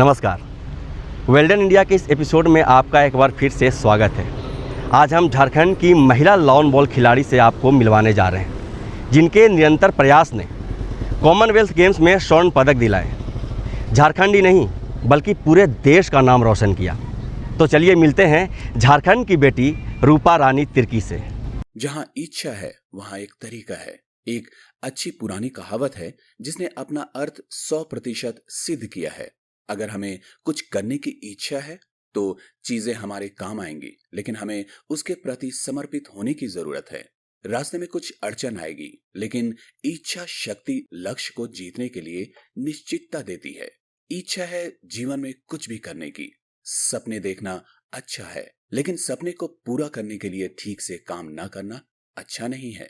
नमस्कार। Well done India के इस एपिसोड में आपका एक बार फिर से स्वागत है। आज हम झारखंड की महिला लॉन बॉल खिलाड़ी से आपको मिलवाने जा रहे हैं, जिनके निरंतर प्रयास ने कॉमनवेल्थ गेम्स में स्वर्ण पदक दिलाए, झारखंड ही नहीं बल्कि पूरे देश का नाम रोशन किया। तो चलिए मिलते हैं झारखंड की बेटी रूपा रानी तिर्की से। जहां इच्छा है वहां एक तरीका है। एक अच्छी पुरानी कहावत है जिसने अपना अर्थ 100% सिद्ध किया है। अगर हमें कुछ करने की इच्छा है तो चीजें हमारे काम आएंगी, लेकिन हमें उसके प्रति समर्पित होने की जरूरत है। रास्ते में कुछ अड़चन आएगी, लेकिन इच्छा शक्ति लक्ष्य को जीतने के लिए निश्चितता देती है। इच्छा है जीवन में कुछ भी करने की। सपने देखना अच्छा है, लेकिन सपने को पूरा करने के लिए ठीक से काम ना करना अच्छा नहीं है।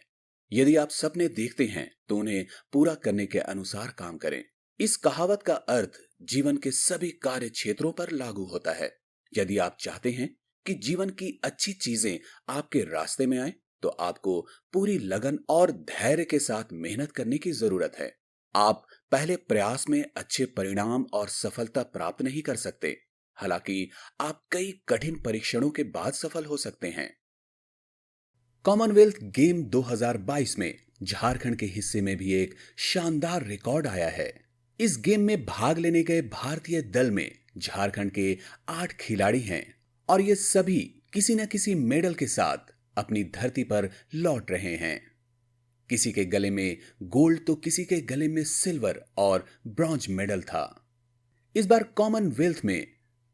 यदि आप सपने देखते हैं तो उन्हें पूरा करने के अनुसार काम करें। इस कहावत का अर्थ जीवन के सभी कार्य क्षेत्रों पर लागू होता है। यदि आप चाहते हैं कि जीवन की अच्छी चीजें आपके रास्ते में आए, तो आपको पूरी लगन और धैर्य के साथ मेहनत करने की जरूरत है। आप पहले प्रयास में अच्छे परिणाम और सफलता प्राप्त नहीं कर सकते, हालांकि आप कई कठिन परीक्षणों के बाद सफल हो सकते हैं। कॉमनवेल्थ गेम 2022 में झारखंड के हिस्से में भी एक शानदार रिकॉर्ड आया है। इस गेम में भाग लेने गए भारतीय दल में झारखंड के 8 खिलाड़ी हैं और ये सभी किसी न किसी मेडल के साथ अपनी धरती पर लौट रहे हैं। किसी के गले में गोल्ड तो किसी के गले में सिल्वर और ब्रॉन्ज मेडल था। इस बार कॉमनवेल्थ में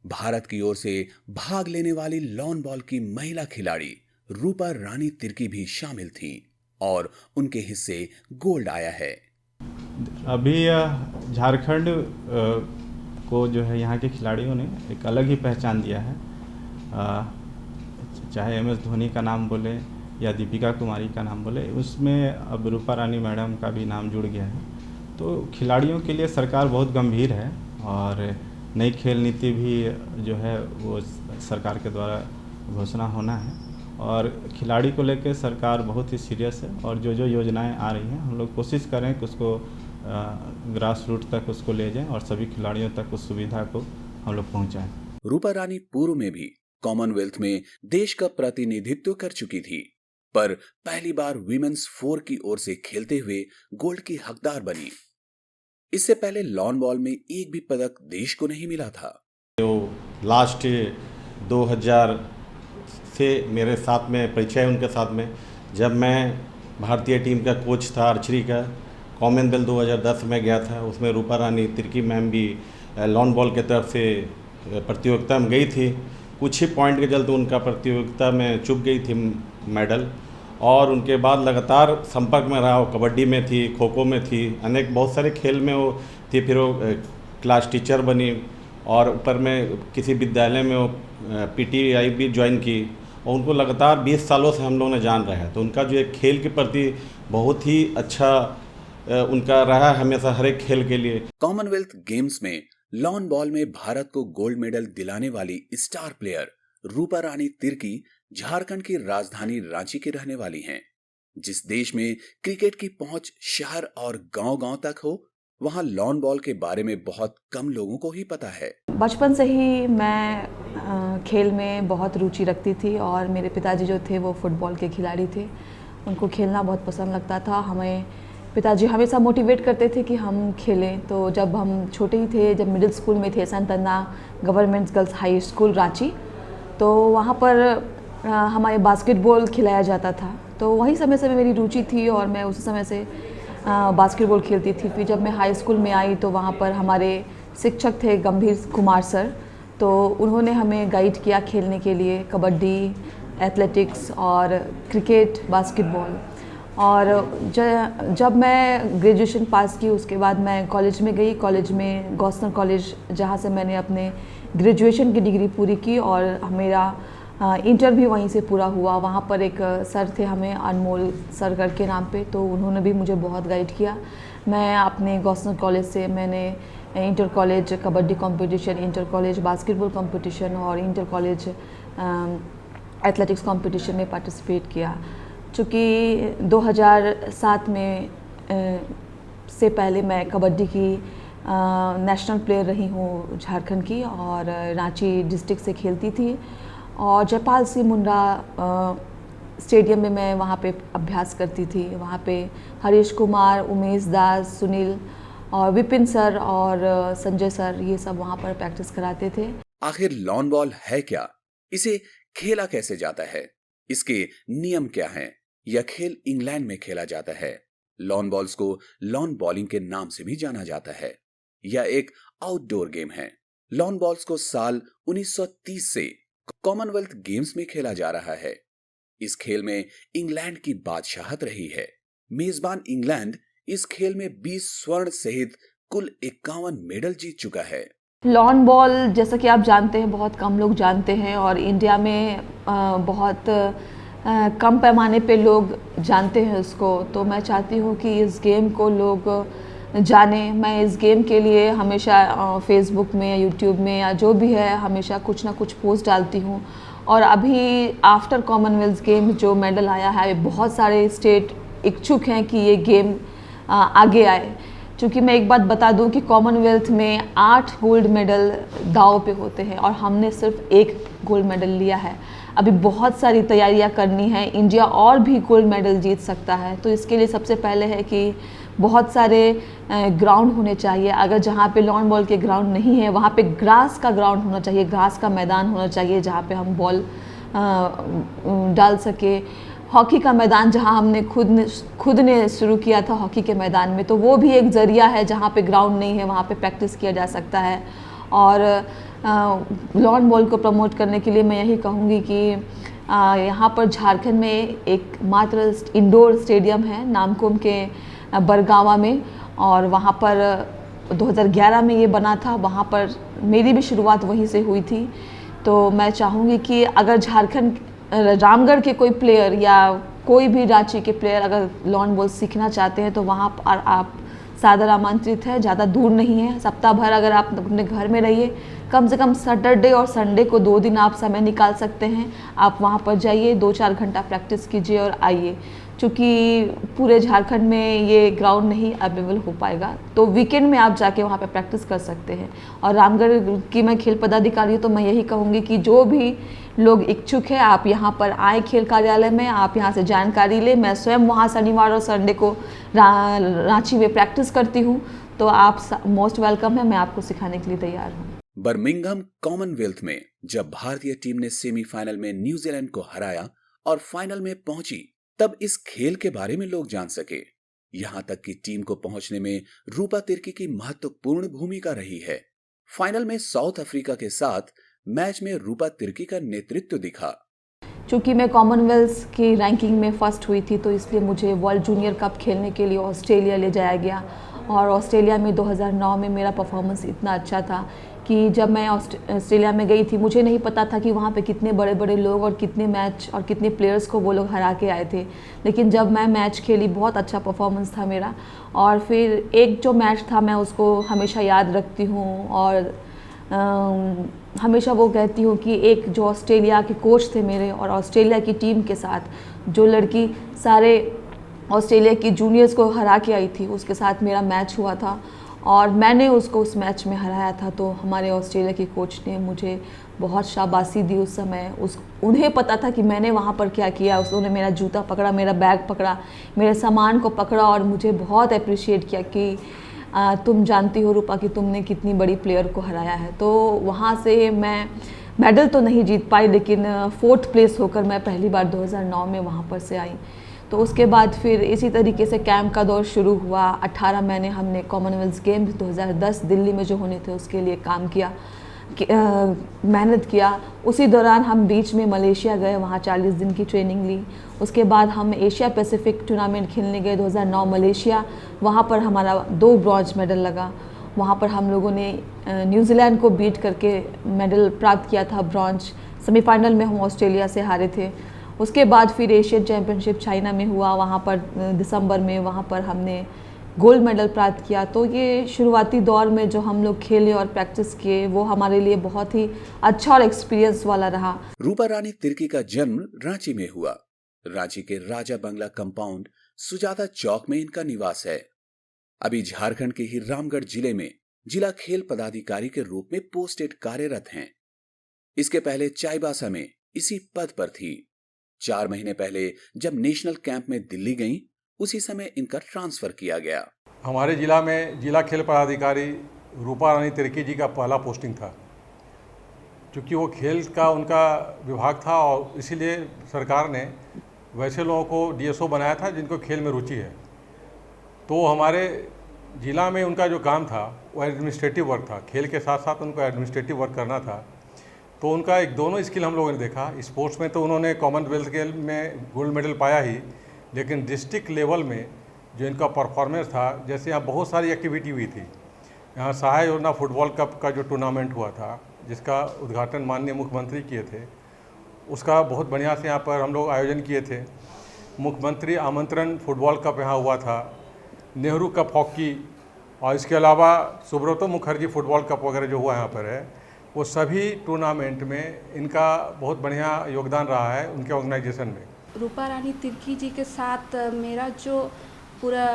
भारत की ओर से भाग लेने वाली लॉन बॉल की महिला खिलाड़ी रूपा रानी तिर्की भी शामिल थी और उनके हिस्से गोल्ड आया है। अभी झारखंड को जो है यहाँ के खिलाड़ियों ने एक अलग ही पहचान दिया है। चाहे MS धोनी का नाम बोले या दीपिका कुमारी का नाम बोले, उसमें अब रूपा रानी मैडम का भी नाम जुड़ गया है। तो खिलाड़ियों के लिए सरकार बहुत गंभीर है और नई खेल नीति भी जो है वो सरकार के द्वारा घोषणा होना है और खिलाड़ी को लेकर सरकार बहुत ही सीरियस है। और जो जो योजनाएं आ रही हैं, हम लोग कोशिश करें कि उसको ग्रास रूट तक उसको ले जाएं और सभी खिलाड़ियों तक उस सुविधा को हम लोग पहुंचाएं। रूपा रानी पूर्व में भी कॉमनवेल्थ में देश का प्रतिनिधित्व कर चुकी थी, पर पहली बार वीमेंस 4 की ओर से खेलते हुए गोल्ड की हकदार बनी। इससे पहले लॉन बॉल में एक भी पदक देश को नहीं मिला था। तो लास्ट 2000 से मेरे साथ में परिचय उनके साथ में, जब मैं भारतीय टीम का कोच था आर्चरी का, कॉमनवेल्थ 2010 में गया था। उसमें रूपा रानी तिर्की मैम भी लॉन बॉल के तरफ से प्रतियोगिता में गई थी। कुछ ही पॉइंट के चलते उनका प्रतियोगिता में चूक गई थी मेडल, और उनके बाद लगातार संपर्क में रहा। वो कबड्डी में थी, खो खो में थी, अनेक बहुत सारे खेल में वो थी। फिर वो क्लास टीचर बनी और ऊपर में किसी विद्यालय में वो PTI भी ज्वाइन की और उनको लगातार 20 सालों से हम लोगों ने जान रहे हैं। तो उनका जो एक खेल के प्रति बहुत ही अच्छा उनका रहा हमेशा हर एक खेल के लिए। कॉमनवेल्थ गेम्स में लॉन बॉल में भारत को गोल्ड मेडल दिलाने वाली स्टार प्लेयर रूपा रानी तिर्की झारखंड की राजधानी रांची की रहने वाली हैं। जिस देश में क्रिकेट की पहुंच शहर और गांव-गांव तक हो, वहां लॉन बॉल के बारे में बहुत कम लोगों को ही पता है। बचपन से ही मैं खेल में बहुत रुचि रखती थी और मेरे पिताजी जो थे वो फुटबॉल के खिलाड़ी थे। उनको खेलना बहुत पसंद लगता था। हमें पिताजी हमेशा मोटिवेट करते थे कि हम खेलें। तो जब हम छोटे ही थे, जब मिडिल स्कूल में थे, Saint Anna government girls high school Ranchi, तो वहाँ पर हमारे बास्केटबॉल खिलाया जाता था। तो वही समय से मेरी रुचि थी और मैं उसी समय से बास्केटबॉल खेलती थी। फिर जब मैं हाई स्कूल में आई तो वहाँ पर हमारे शिक्षक थे गंभीर कुमार सर, तो उन्होंने हमें गाइड किया खेलने के लिए कबड्डी, एथलेटिक्स और क्रिकेट, बास्केटबॉल। और जब मैं ग्रेजुएशन पास की, उसके बाद मैं कॉलेज में गई। कॉलेज में गौस्तर कॉलेज, जहाँ से मैंने अपने ग्रेजुएशन की डिग्री पूरी की और मेरा इंटर भी वहीं से पूरा हुआ। वहाँ पर एक सर थे हमें, अनमोल सर करके नाम पे, तो उन्होंने भी मुझे बहुत गाइड किया। मैं अपने गौस्तर कॉलेज से मैंने inter college kabaddi competition, inter college basketball competition और इंटर कॉलेज एथलेटिक्स कंपटीशन में पार्टिसिपेट किया। चूँकि 2007 में से पहले मैं कबड्डी की नेशनल प्लेयर रही हूँ झारखंड की, और रांची डिस्ट्रिक्ट से खेलती थी। और जयपाल सिंह मुंडा स्टेडियम में मैं वहाँ पे अभ्यास करती थी। वहाँ पे हरीश कुमार, उमेश दास, सुनील और विपिन सर और संजय सर, ये सब वहाँ पर प्रैक्टिस कराते थे। आखिर लॉन बॉल है क्या? इसे खेला कैसे जाता है? इसके नियम क्या हैं? यह खेल इंग्लैंड में खेला जाता है। लॉन बॉल्स को लॉन बॉलिंग के नाम से भी जाना जाता है। यह एक आउटडोर गेम है। लॉन बॉल्स को साल 1930 से कॉमनवेल्थ गेम्स में खेला जा रहा है। इस खेल में इंग्लैंड की बादशाहत रही है। मेजबान इंग्लैंड इस खेल में 20 स्वर्ण सहित कुल 51 मेडल जीत चुका है। लॉन बॉल जैसा कि आप जानते हैं बहुत कम लोग जानते हैं, और इंडिया में बहुत कम पैमाने पे लोग जानते हैं उसको। तो मैं चाहती हूँ कि इस गेम को लोग जाने। मैं इस गेम के लिए हमेशा फेसबुक में, यूट्यूब में या जो भी है, हमेशा कुछ ना कुछ पोस्ट डालती हूँ। और अभी आफ्टर कॉमनवेल्थ गेम जो मेडल आया है, बहुत सारे स्टेट इच्छुक हैं कि ये गेम आगे आए। क्योंकि मैं एक बात बता दूं कि कॉमनवेल्थ में 8 गोल्ड मेडल दांव पे होते हैं और हमने सिर्फ 1 गोल्ड मेडल लिया है। अभी बहुत सारी तैयारियां करनी है, इंडिया और भी गोल्ड मेडल जीत सकता है। तो इसके लिए सबसे पहले है कि बहुत सारे ग्राउंड होने चाहिए। अगर जहाँ पे लॉन बॉल के ग्राउंड नहीं है, वहाँ पे ग्रास का ग्राउंड होना चाहिए, ग्रास का मैदान होना चाहिए जहाँ पे हम बॉल डाल सके। हॉकी का मैदान जहाँ हमने खुद ने शुरू किया था हॉकी के मैदान में, तो वो भी एक ज़रिया है। जहाँ पे ग्राउंड नहीं है वहाँ पे प्रैक्टिस किया जा सकता है। और लॉन बॉल को प्रमोट करने के लिए मैं यही कहूँगी कि यहाँ पर झारखंड में एक मात्र इंडोर स्टेडियम है नामकुम के बरगावा में, और वहाँ पर 2011 में ये बना था। वहाँ पर मेरी भी शुरुआत वहीं से हुई थी। तो मैं चाहूँगी कि अगर झारखंड रामगढ़ के कोई प्लेयर या कोई भी रांची के प्लेयर अगर लॉन बॉल सीखना चाहते हैं तो वहाँ पर आप सादर आमंत्रित है। ज़्यादा दूर नहीं है। सप्ताह भर अगर आप अपने घर में रहिए, कम से कम सैटरडे और संडे को 2 दिन आप समय निकाल सकते हैं। आप वहाँ पर जाइए, 2-4 घंटा प्रैक्टिस कीजिए और आइए। क्योंकि पूरे झारखंड में ये ग्राउंड नहीं अवेलेबल हो पाएगा, तो वीकेंड में आप जाके वहाँ पे प्रैक्टिस कर सकते हैं। और रामगढ़ की मैं खेल पदाधिकारी हूँ, तो मैं यही कहूँगी कि जो भी लोग इच्छुक है आप यहाँ पर आए खेल कार्यालय में, आप यहाँ से जानकारी लें। मैं स्वयं वहाँ शनिवार और संडे को रांची में प्रैक्टिस करती हूँ, तो आप मोस्ट वेलकम है। मैं आपको सिखाने के लिए तैयार हूँ। बर्मिंघम कॉमनवेल्थ में जब भारतीय टीम ने सेमीफाइनल में न्यूजीलैंड को हराया और फाइनल में पहुंची, तब इस खेल के बारे में लोग जान सके। यहां तक कि टीम को पहुंचने में रूपा तिर्की की महत्वपूर्ण भूमिका रही है। फाइनल में साउथ अफ्रीका के साथ मैच में रूपा तिर्की का नेतृत्व दिखा। चूँकि मैं कॉमनवेल्थ की रैंकिंग में फर्स्ट हुई थी, तो इसलिए मुझे वर्ल्ड जूनियर कप खेलने के लिए ऑस्ट्रेलिया ले जाया गया। और ऑस्ट्रेलिया में 2009 में मेरा परफॉर्मेंस इतना अच्छा था कि जब मैं ऑस्ट्रेलिया में गई थी, मुझे नहीं पता था कि वहाँ पे कितने बड़े बड़े लोग और कितने मैच और कितने प्लेयर्स को वो लोग हरा के आए थे। लेकिन जब मैं मैच खेली, बहुत अच्छा परफॉर्मेंस था मेरा। और फिर एक जो मैच था, मैं उसको हमेशा याद रखती हूँ। और हमेशा वो कहती हूँ कि एक जो ऑस्ट्रेलिया के कोच थे मेरे, और ऑस्ट्रेलिया की टीम के साथ जो लड़की सारे ऑस्ट्रेलिया की जूनियर्स को हरा के आई थी, उसके साथ मेरा मैच हुआ था और मैंने उसको उस मैच में हराया था। तो हमारे ऑस्ट्रेलिया के कोच ने मुझे बहुत शाबाशी दी उस समय। उन्हें पता था कि मैंने वहाँ पर क्या किया। उन्होंने मेरा जूता पकड़ा, मेरा बैग पकड़ा, मेरे सामान को पकड़ा और मुझे बहुत अप्रिशिएट किया कि तुम जानती हो रूपा कि तुमने कितनी बड़ी प्लेयर को हराया है। तो वहाँ से मैं मेडल तो नहीं जीत पाई, लेकिन 4th प्लेस होकर मैं पहली बार 2009 में वहाँ पर से आई। तो उसके बाद फिर इसी तरीके से कैंप का दौर शुरू हुआ। 18 महीने हमने कॉमनवेल्थ गेम्स 2010 दिल्ली में जो होने थे उसके लिए काम किया, मेहनत किया। उसी दौरान हम बीच में मलेशिया गए, वहाँ 40 दिन की ट्रेनिंग ली। उसके बाद हम एशिया पैसिफिक टूर्नामेंट खेलने गए 2009 मलेशिया। वहाँ पर हमारा 2 ब्रॉन्ज मेडल लगा। वहाँ पर हम लोगों ने न्यूजीलैंड को बीट करके मेडल प्राप्त किया था ब्रॉन्ज। सेमीफाइनल में हम ऑस्ट्रेलिया से हारे थे। उसके बाद फिर एशियन चैम्पियनशिप चाइना में हुआ, वहाँ पर दिसंबर में, वहाँ पर हमने गोल्ड मेडल प्राप्त किया। तो ये शुरुआती दौर में जो हम लोग खेले और प्रैक्टिस किए, वो हमारे लिए बहुत ही अच्छा और एक्सपीरियंस वाला रहा। रूपा रानी तिर्की का जन्म रांची में हुआ। रांची के राजा बंगला कंपाउंड सुजाता चौक में इनका निवास है। अभी झारखंड के ही रामगढ़ जिले में जिला खेल पदाधिकारी के रूप में पोस्टेड कार्यरत हैं। इसके पहले चाईबासा में इसी पद पर थी। 4 महीने पहले जब नेशनल कैंप में दिल्ली गईं, उसी समय इनका ट्रांसफर किया गया। हमारे जिला में जिला खेल पदाधिकारी रूपा रानी तिर्की जी का पहला पोस्टिंग था, क्योंकि वो खेल का उनका विभाग था और इसीलिए सरकार ने वैसे लोगों को डीएसओ बनाया था जिनको खेल में रुचि है। तो हमारे ज़िला में उनका जो काम था वो एडमिनिस्ट्रेटिव वर्क था, खेल के साथ साथ उनको एडमिनिस्ट्रेटिव वर्क करना था। तो उनका एक दोनों स्किल हम लोगों ने देखा। स्पोर्ट्स में तो उन्होंने कॉमनवेल्थ गेम में गोल्ड मेडल पाया ही, लेकिन डिस्ट्रिक्ट लेवल में जो इनका परफॉर्मेंस था, जैसे यहाँ बहुत सारी एक्टिविटी हुई थी। यहाँ सहाय योजना फुटबॉल कप का जो टूर्नामेंट हुआ था, जिसका उद्घाटन माननीय मुख्यमंत्री किए थे, उसका बहुत बढ़िया से यहाँ पर हम लोग आयोजन किए थे। मुख्यमंत्री आमंत्रण फुटबॉल कप यहाँ हुआ था, नेहरू कप हॉकी, और इसके अलावा सुब्रतो मुखर्जी फुटबॉल कप वगैरह जो हुआ यहाँ पर है, वो सभी टूर्नामेंट में इनका बहुत बढ़िया योगदान रहा है उनके ऑर्गेनाइजेशन में। रूपा रानी तिर्की जी के साथ मेरा जो पूरा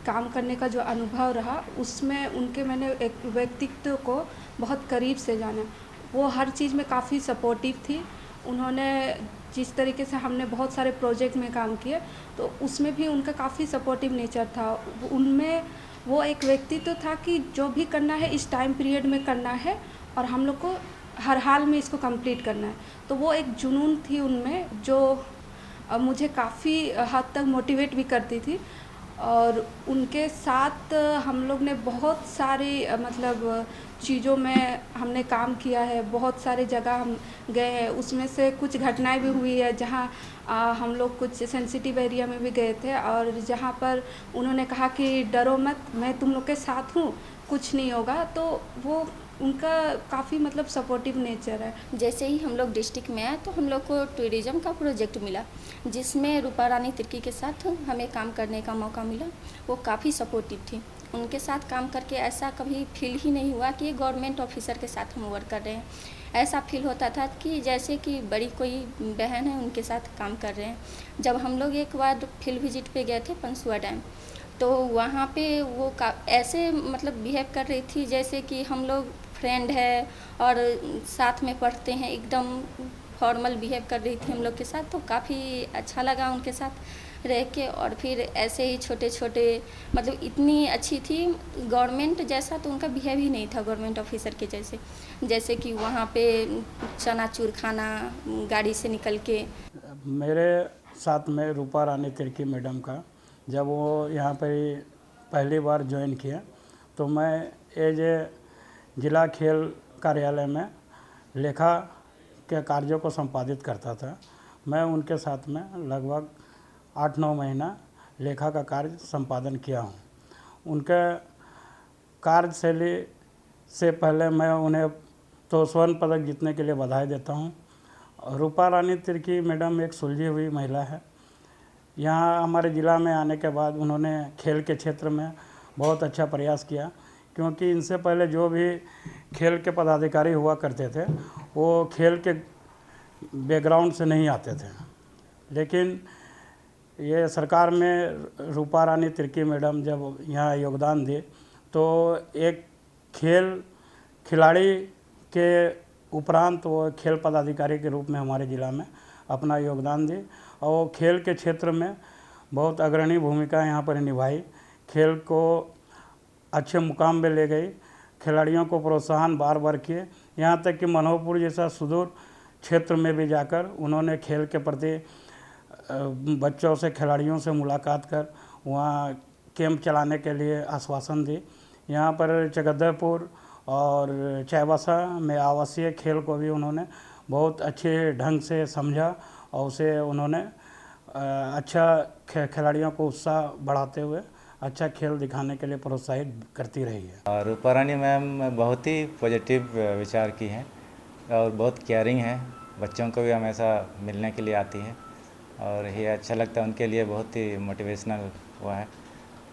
काम करने का जो अनुभव रहा, उसमें उनके मैंने एक व्यक्तित्व को बहुत करीब से जाना। वो हर चीज़ में काफ़ी सपोर्टिव थी। उन्होंने जिस तरीके से हमने बहुत सारे प्रोजेक्ट में काम किए, तो उसमें भी उनका काफ़ी सपोर्टिव नेचर था। उनमें वो एक व्यक्तित्व था कि जो भी करना है इस टाइम पीरियड में करना है और हम लोग को हर हाल में इसको कंप्लीट करना है। तो वो एक जुनून थी उनमें, जो मुझे काफ़ी हद तक मोटिवेट भी करती थी। और उनके साथ हम लोग ने बहुत सारी मतलब चीज़ों में हमने काम किया है, बहुत सारे जगह हम गए हैं। उसमें से कुछ घटनाएं भी हुई है जहां हम लोग कुछ सेंसिटिव एरिया में भी गए थे, और जहां पर उन्होंने कहा कि डरो मत, मैं तुम लोग के साथ हूँ, कुछ नहीं होगा। तो वो उनका काफ़ी मतलब सपोर्टिव नेचर है। जैसे ही हम लोग डिस्ट्रिक्ट में आए तो हम लोग को टूरिज़्म का प्रोजेक्ट मिला, जिसमें रूपा रानी तिर्की के साथ हमें काम करने का मौका मिला। वो काफ़ी सपोर्टिव थी। उनके साथ काम करके ऐसा कभी फील ही नहीं हुआ कि गवर्नमेंट ऑफिसर के साथ हम वर्क कर रहे हैं। ऐसा फील होता था कि जैसे कि बड़ी कोई बहन है उनके साथ काम कर रहे हैं। जब हम लोग एक बार फील्ड विजिट पे गए थे पंसुआ डैम, तो वहाँ पे वो ऐसे मतलब बिहेव कर रही थी जैसे कि हम लोग फ्रेंड है और साथ में पढ़ते हैं, एकदम फॉर्मल बिहेव कर रही थी हम लोग के साथ। तो काफ़ी अच्छा लगा उनके साथ रह के। और फिर ऐसे ही छोटे छोटे मतलब इतनी अच्छी थी, गवर्नमेंट जैसा तो उनका बिहेव ही नहीं था गवर्नमेंट ऑफिसर के जैसे। जैसे कि वहाँ पे चनाचूर खाना गाड़ी से निकल के। मेरे साथ में रूपा रानी तिर्की मैडम का जब वो यहाँ पर पहली बार ज्वाइन किया, तो मैं एज ए जिला खेल कार्यालय में लेखा के कार्यों को संपादित करता था। मैं उनके साथ में लगभग 8-9 महीना लेखा का कार्य संपादन किया हूँ। उनके कार्यशैली से पहले मैं उन्हें तो स्वर्ण पदक जीतने के लिए बधाई देता हूँ। रूपा रानी तिर्की मैडम एक सुलझी हुई महिला है। यहाँ हमारे ज़िला में आने के बाद उन्होंने खेल के क्षेत्र में बहुत अच्छा प्रयास किया, क्योंकि इनसे पहले जो भी खेल के पदाधिकारी हुआ करते थे वो खेल के बैकग्राउंड से नहीं आते थे। लेकिन ये सरकार में रूपा रानी तिर्की मैडम जब यहाँ योगदान दी, तो एक खिलाड़ी के उपरांत वो खेल पदाधिकारी के रूप में हमारे ज़िला में अपना योगदान दी, और वो खेल के क्षेत्र में बहुत अग्रणी भूमिका यहाँ पर निभाई। खेल को अच्छे मुकाम में ले गई, खिलाड़ियों को प्रोत्साहन बार बार किए, यहाँ तक कि मनोहरपुर जैसा सुदूर क्षेत्र में भी जाकर उन्होंने खेल के प्रति बच्चों से, खिलाड़ियों से मुलाकात कर वहाँ कैंप चलाने के लिए आश्वासन दी। यहाँ पर चगदरपुर और चाईबासा में आवासीय खेल को भी उन्होंने बहुत अच्छे ढंग से समझा और उसे उन्होंने अच्छा खिलाड़ियों को उत्साह बढ़ाते हुए अच्छा खेल दिखाने के लिए प्रोत्साहित करती रही है। और रूपा रानी मैम बहुत ही पॉजिटिव विचार की हैं और बहुत केयरिंग है, बच्चों को भी हमेशा मिलने के लिए आती है और ये अच्छा लगता है उनके लिए, बहुत ही मोटिवेशनल हुआ है।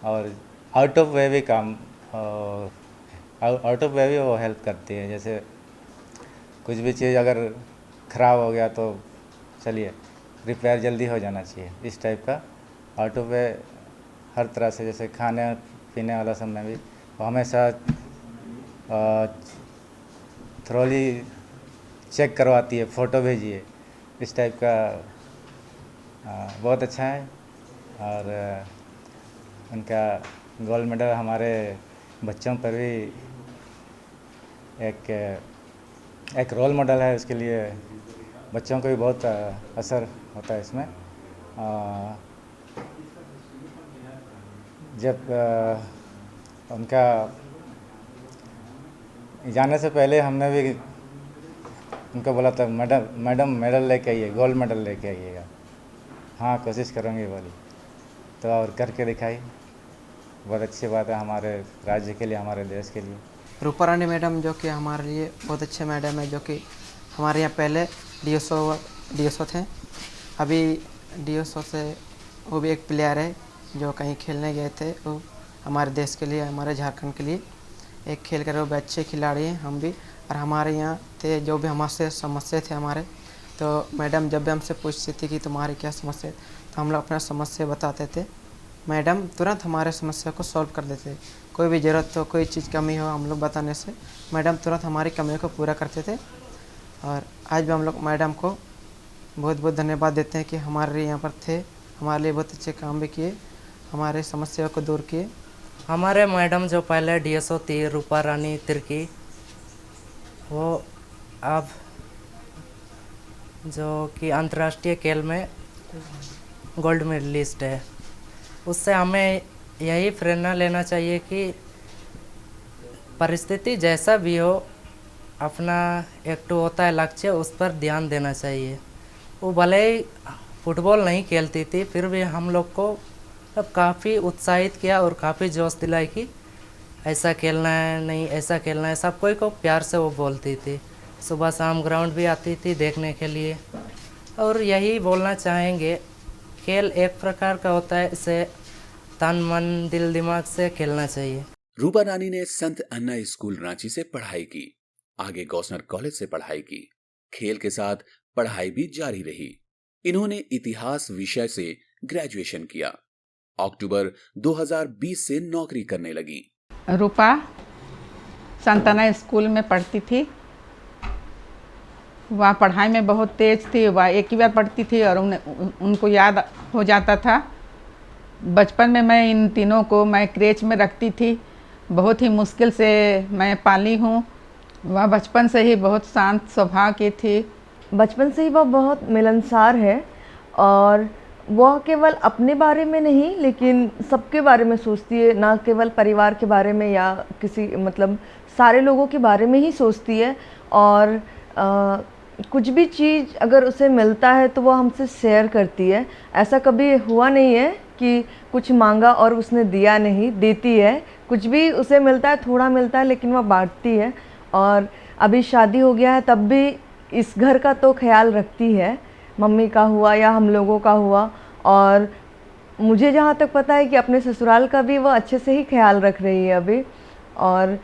और आउट ऑफ वे भी काम, आउट ऑफ वे भी वो हेल्प करती है। जैसे कुछ भी चीज़ अगर ख़राब हो गया तो चलिए रिपेयर जल्दी हो जाना चाहिए, इस टाइप का आउट ऑफ वे हर तरह से। जैसे खाने पीने वाला सब में भी वो हमेशा थ्रोली चेक करवाती है, फ़ोटो भेजिए, इस टाइप का बहुत अच्छा है। और उनका गोल्ड मेडल हमारे बच्चों पर भी एक रोल मॉडल है, उसके लिए बच्चों को भी बहुत असर होता है इसमें। जब उनका जाने से पहले हमने भी उनको बोला था, मैडम मेडल लेके आइए, गोल्ड मेडल लेके आइएगा। हाँ, कोशिश करूँगी बोली, तो और करके दिखाई। बहुत अच्छी बात है हमारे राज्य के लिए, हमारे देश के लिए। रूपा रानी मैडम जो कि हमारे लिए बहुत अच्छे मैडम है, जो कि हमारे यहाँ पहले डीएसओ थे, अभी डीएसओ से वो भी एक प्लेयर है जो कहीं खेलने गए थे, वो हमारे देश के लिए, हमारे झारखंड के लिए एक खेल कर वो भी अच्छे खिलाड़ी हैं। हम भी, और हमारे यहाँ थे जो भी हमारे समस्या थे हमारे, तो मैडम जब भी हमसे पूछती थी कि तुम्हारी क्या समस्या है, तो हम लोग अपना समस्या बताते थे, मैडम तुरंत हमारे समस्या को सॉल्व कर देते। कोई भी ज़रूरत हो, कोई चीज़ कमी हो, हम लोग बताने से मैडम तुरंत हमारी कमियों को पूरा करते थे। और आज भी हम लोग मैडम को बहुत बहुत धन्यवाद देते हैं कि हमारे यहाँ पर थे, हमारे लिए बहुत अच्छे काम भी किए, हमारे समस्याओं को दूर किए। हमारे मैडम जो पहले डीएसओ थी, रूपा रानी तिर्की, वो अब जो कि अंतर्राष्ट्रीय खेल में गोल्ड मेडलिस्ट है। उससे हमें यही प्रेरणा लेना चाहिए कि परिस्थिति जैसा भी हो, अपना एक तो होता है लक्ष्य, उस पर ध्यान देना चाहिए। वो भले ही फुटबॉल नहीं खेलती थी, फिर भी हम लोग को अब काफ़ी उत्साहित किया और काफ़ी जोश दिलाई कि ऐसा खेलना है, नहीं ऐसा खेलना है। सब कोई को प्यार से वो बोलती थी। सुबह शाम ग्राउंड भी आती थी देखने के लिए। और यही बोलना चाहेंगे, खेल एक प्रकार का होता है, इसे तन मन दिल दिमाग से खेलना चाहिए। रूपा रानी ने संत अन्ना स्कूल रांची से पढ़ाई की, आगे गौसनर कॉलेज से पढ़ाई की। खेल के साथ पढ़ाई भी जारी रही। इन्होंने इतिहास विषय से ग्रेजुएशन किया। अक्टूबर 2020 से नौकरी करने लगी। रूपा संत अन्ना स्कूल में पढ़ती थी। वह पढ़ाई में बहुत तेज थी। वह एक ही बार पढ़ती थी और उनको याद हो जाता था। बचपन में मैं इन तीनों को मैं क्रेच में रखती थी। बहुत ही मुश्किल से मैं पाली हूँ। वह बचपन से ही बहुत शांत स्वभाव की थी। बचपन से ही वह बहुत मिलनसार है और वह केवल अपने बारे में नहीं लेकिन सबके बारे में सोचती है, ना केवल परिवार के बारे में या किसी मतलब सारे लोगों के बारे में ही सोचती है। और कुछ भी चीज़ अगर उसे मिलता है तो वह हमसे शेयर करती है। ऐसा कभी हुआ नहीं है कि कुछ मांगा और उसने दिया नहीं, देती है। कुछ भी उसे मिलता है, थोड़ा मिलता है, लेकिन वह बांटती है। और अभी शादी हो गया है तब भी इस घर का तो ख्याल रखती है, मम्मी का हुआ या हम लोगों का हुआ। और मुझे जहाँ तक पता है कि अपने ससुराल का भी वह अच्छे से ही ख्याल रख रही है अभी। और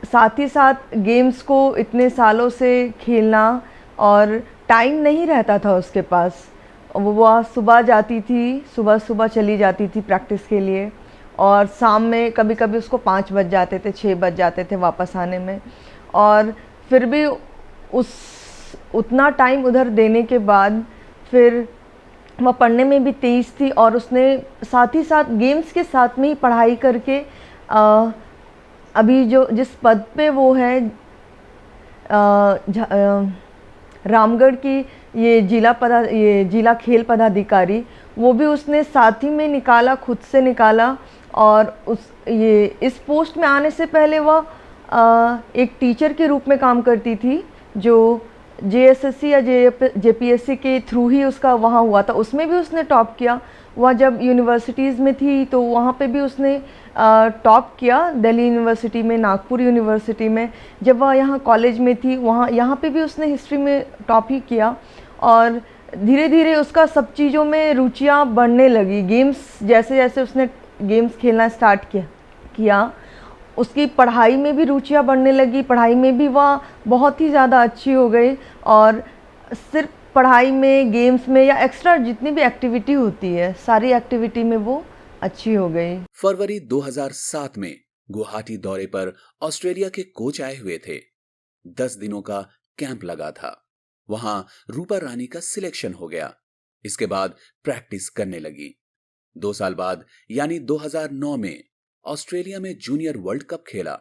साथ ही साथ गेम्स को इतने सालों से खेलना, और टाइम नहीं रहता था उसके पास। वह सुबह जाती थी, सुबह चली जाती थी प्रैक्टिस के लिए, और शाम में कभी कभी उसको 5 बज जाते थे, 6 बज जाते थे वापस आने में। और फिर भी उतना टाइम उधर देने के बाद फिर वह पढ़ने में भी तेज़ थी और उसने साथ ही साथ गेम्स के साथ में ही पढ़ाई करके अभी जिस पद पे वो है, रामगढ़ की ये जिला खेल पदाधिकारी, वो भी उसने साथ ही में निकाला, खुद से निकाला। और इस पोस्ट में आने से पहले वह एक टीचर के रूप में काम करती थी, जो JSSC या JPSC के थ्रू ही उसका वहाँ हुआ था। उसमें भी उसने टॉप किया। वह जब यूनिवर्सिटीज़ में थी तो वहाँ पे भी उसने टॉप किया, दिल्ली यूनिवर्सिटी में, नागपुर यूनिवर्सिटी में। जब वह यहाँ कॉलेज में थी यहाँ पे भी उसने हिस्ट्री में टॉप ही किया। और धीरे धीरे उसका सब चीज़ों में रुचियाँ बढ़ने लगी। गेम्स जैसे जैसे उसने गेम्स खेलना स्टार्ट किया उसकी पढ़ाई में भी रुचियाँ बढ़ने लगी। पढ़ाई में भी वह बहुत ही ज़्यादा अच्छी हो गई। और सिर्फ पढ़ाई में, गेम्स में या एक्स्ट्रा जितनी भी एक्टिविटी होती है, सारी एक्टिविटी में वो अच्छी हो गई। फरवरी 2007 में गुवाहाटी दौरे पर ऑस्ट्रेलिया के कोच आए हुए थे। 10 दिनों का कैंप लगा था। वहां रूपा रानी का सिलेक्शन हो गया। इसके बाद प्रैक्टिस करने लगी। 2 साल बाद यानी 2009 में ऑस्ट्रेलिया में जूनियर वर्ल्ड कप खेला।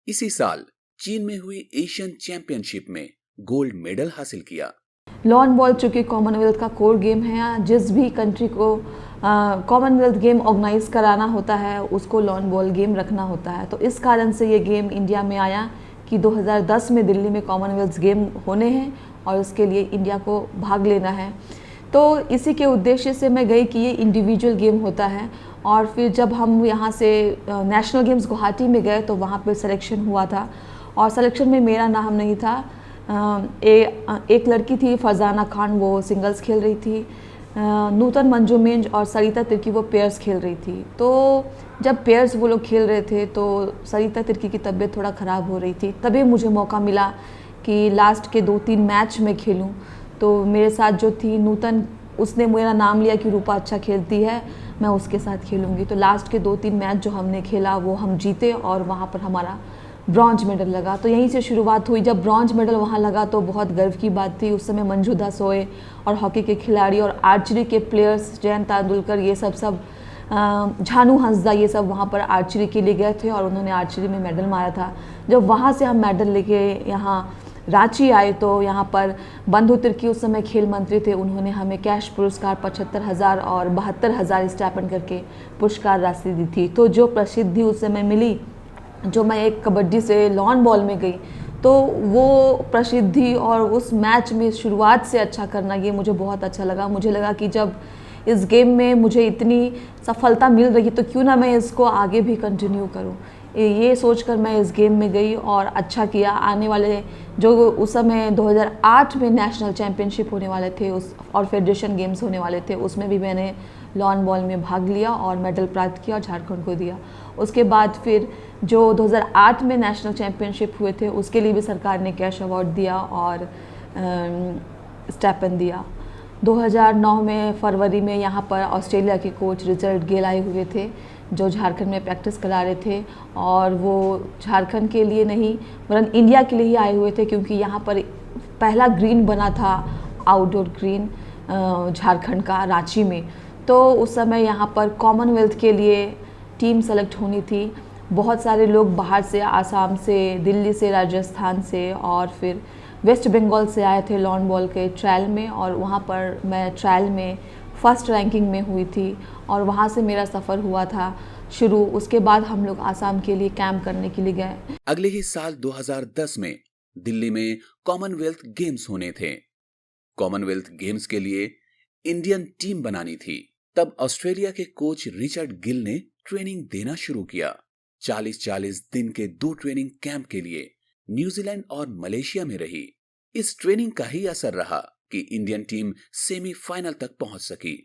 इसी साल चीन में हुई एशियन चैंपियनशिप में गोल्ड मेडल हासिल किया। लॉन बॉल चूँकि कॉमनवेल्थ का कोर गेम है, जिस भी कंट्री को कॉमनवेल्थ गेम ऑर्गेनाइज कराना होता है उसको लॉन बॉल गेम रखना होता है। तो इस कारण से ये गेम इंडिया में आया कि 2010 में दिल्ली में कॉमनवेल्थ गेम होने हैं और उसके लिए इंडिया को भाग लेना है। तो इसी के उद्देश्य से मैं गई कि ये इंडिविजुअल गेम होता है। और फिर जब हम यहाँ से नेशनल गेम्स गुवाहाटी में गए तो वहाँ पर सिलेक्शन हुआ था और सिलेक्शन में मेरा नाम नहीं था। एक लड़की थी फरजाना खान, वो सिंगल्स खेल रही थी। नूतन मंजूमेंज और सरिता तिर्की वो पेयर्स खेल रही थी। तो जब पेयर्स वो लोग खेल रहे थे तो सरिता तिर्की की तबीयत थोड़ा ख़राब हो रही थी। तभी मुझे मौका मिला कि लास्ट के 2-3 मैच में खेलूं। तो मेरे साथ जो थी नूतन, उसने मेरा नाम लिया कि रूपा अच्छा खेलती है, मैं उसके साथ खेलूंगी। तो लास्ट के 2-3 मैच जो हमने खेला वो हम जीते और वहाँ पर हमारा ब्रॉन्ज मेडल लगा। तो यहीं से शुरुआत हुई। जब ब्रॉन्ज मेडल वहाँ लगा तो बहुत गर्व की बात थी। उस समय मंजू दसोए और हॉकी के खिलाड़ी और आर्चरी के प्लेयर्स, जयंत तेंदुलकर, ये सब झानू हंसदा, ये सब वहाँ पर आर्चरी के लिए गए थे और उन्होंने आर्चरी में मेडल मारा था। जब वहाँ से हम मेडल लेके यहाँ रांची आए तो यहाँ पर बंधु तिर्की उस समय खेल मंत्री थे। उन्होंने हमें कैश पुरस्कार 75,000 और 72,000 स्टाइपेंड करके पुरस्कार राशि दी थी। तो जो प्रसिद्धि उस समय मिली, जो मैं एक कबड्डी से लॉन बॉल में गई, तो वो प्रसिद्धि और उस मैच में शुरुआत से अच्छा करना, ये मुझे बहुत अच्छा लगा। मुझे लगा कि जब इस गेम में मुझे इतनी सफलता मिल रही है तो क्यों ना मैं इसको आगे भी कंटिन्यू करूं। ये सोचकर मैं इस गेम में गई और अच्छा किया। आने वाले जो उस समय 2008 में नेशनल चैम्पियनशिप होने वाले थे उस और फेडरेशन गेम्स होने वाले थे, उसमें भी मैंने लॉन बॉल में भाग लिया और मेडल प्राप्त किया और झारखंड को दिया। उसके बाद फिर जो 2008 में नेशनल चैम्पियनशिप हुए थे उसके लिए भी सरकार ने कैश अवार्ड दिया और स्टाइपेंड दिया। 2009 में फरवरी में यहाँ पर ऑस्ट्रेलिया के कोच रिचर्ड गेल आए हुए थे जो झारखंड में प्रैक्टिस करा रहे थे। और वो झारखंड के लिए नहीं वरन इंडिया के लिए ही आए हुए थे, क्योंकि यहाँ पर पहला ग्रीन बना था, आउटडोर ग्रीन झारखंड का, रांची में। तो उस समय यहाँ पर कॉमनवेल्थ के लिए टीम सेलेक्ट होनी थी। बहुत सारे लोग बाहर से, आसाम से, दिल्ली से, राजस्थान से और फिर वेस्ट बंगाल से आए थे लॉन बॉल के ट्रायल में। और वहाँ पर मैं ट्रायल में फर्स्ट रैंकिंग में हुई थी और वहाँ से मेरा सफ़र हुआ था शुरू। उसके बाद हम लोग आसाम के लिए कैंप करने के लिए गए। अगले ही साल 2010 में दिल्ली में कॉमनवेल्थ गेम्स होने थे। कॉमनवेल्थ गेम्स के लिए इंडियन टीम बनानी थी। तब ऑस्ट्रेलिया के कोच रिचर्ड गिल ने ट्रेनिंग देना शुरू किया। 40-40 दिन के 2 ट्रेनिंग कैंप के लिए न्यूजीलैंड और मलेशिया में रही। इस ट्रेनिंग का ही असर रहा कि इंडियन टीम सेमीफाइनल तक पहुंच सकी।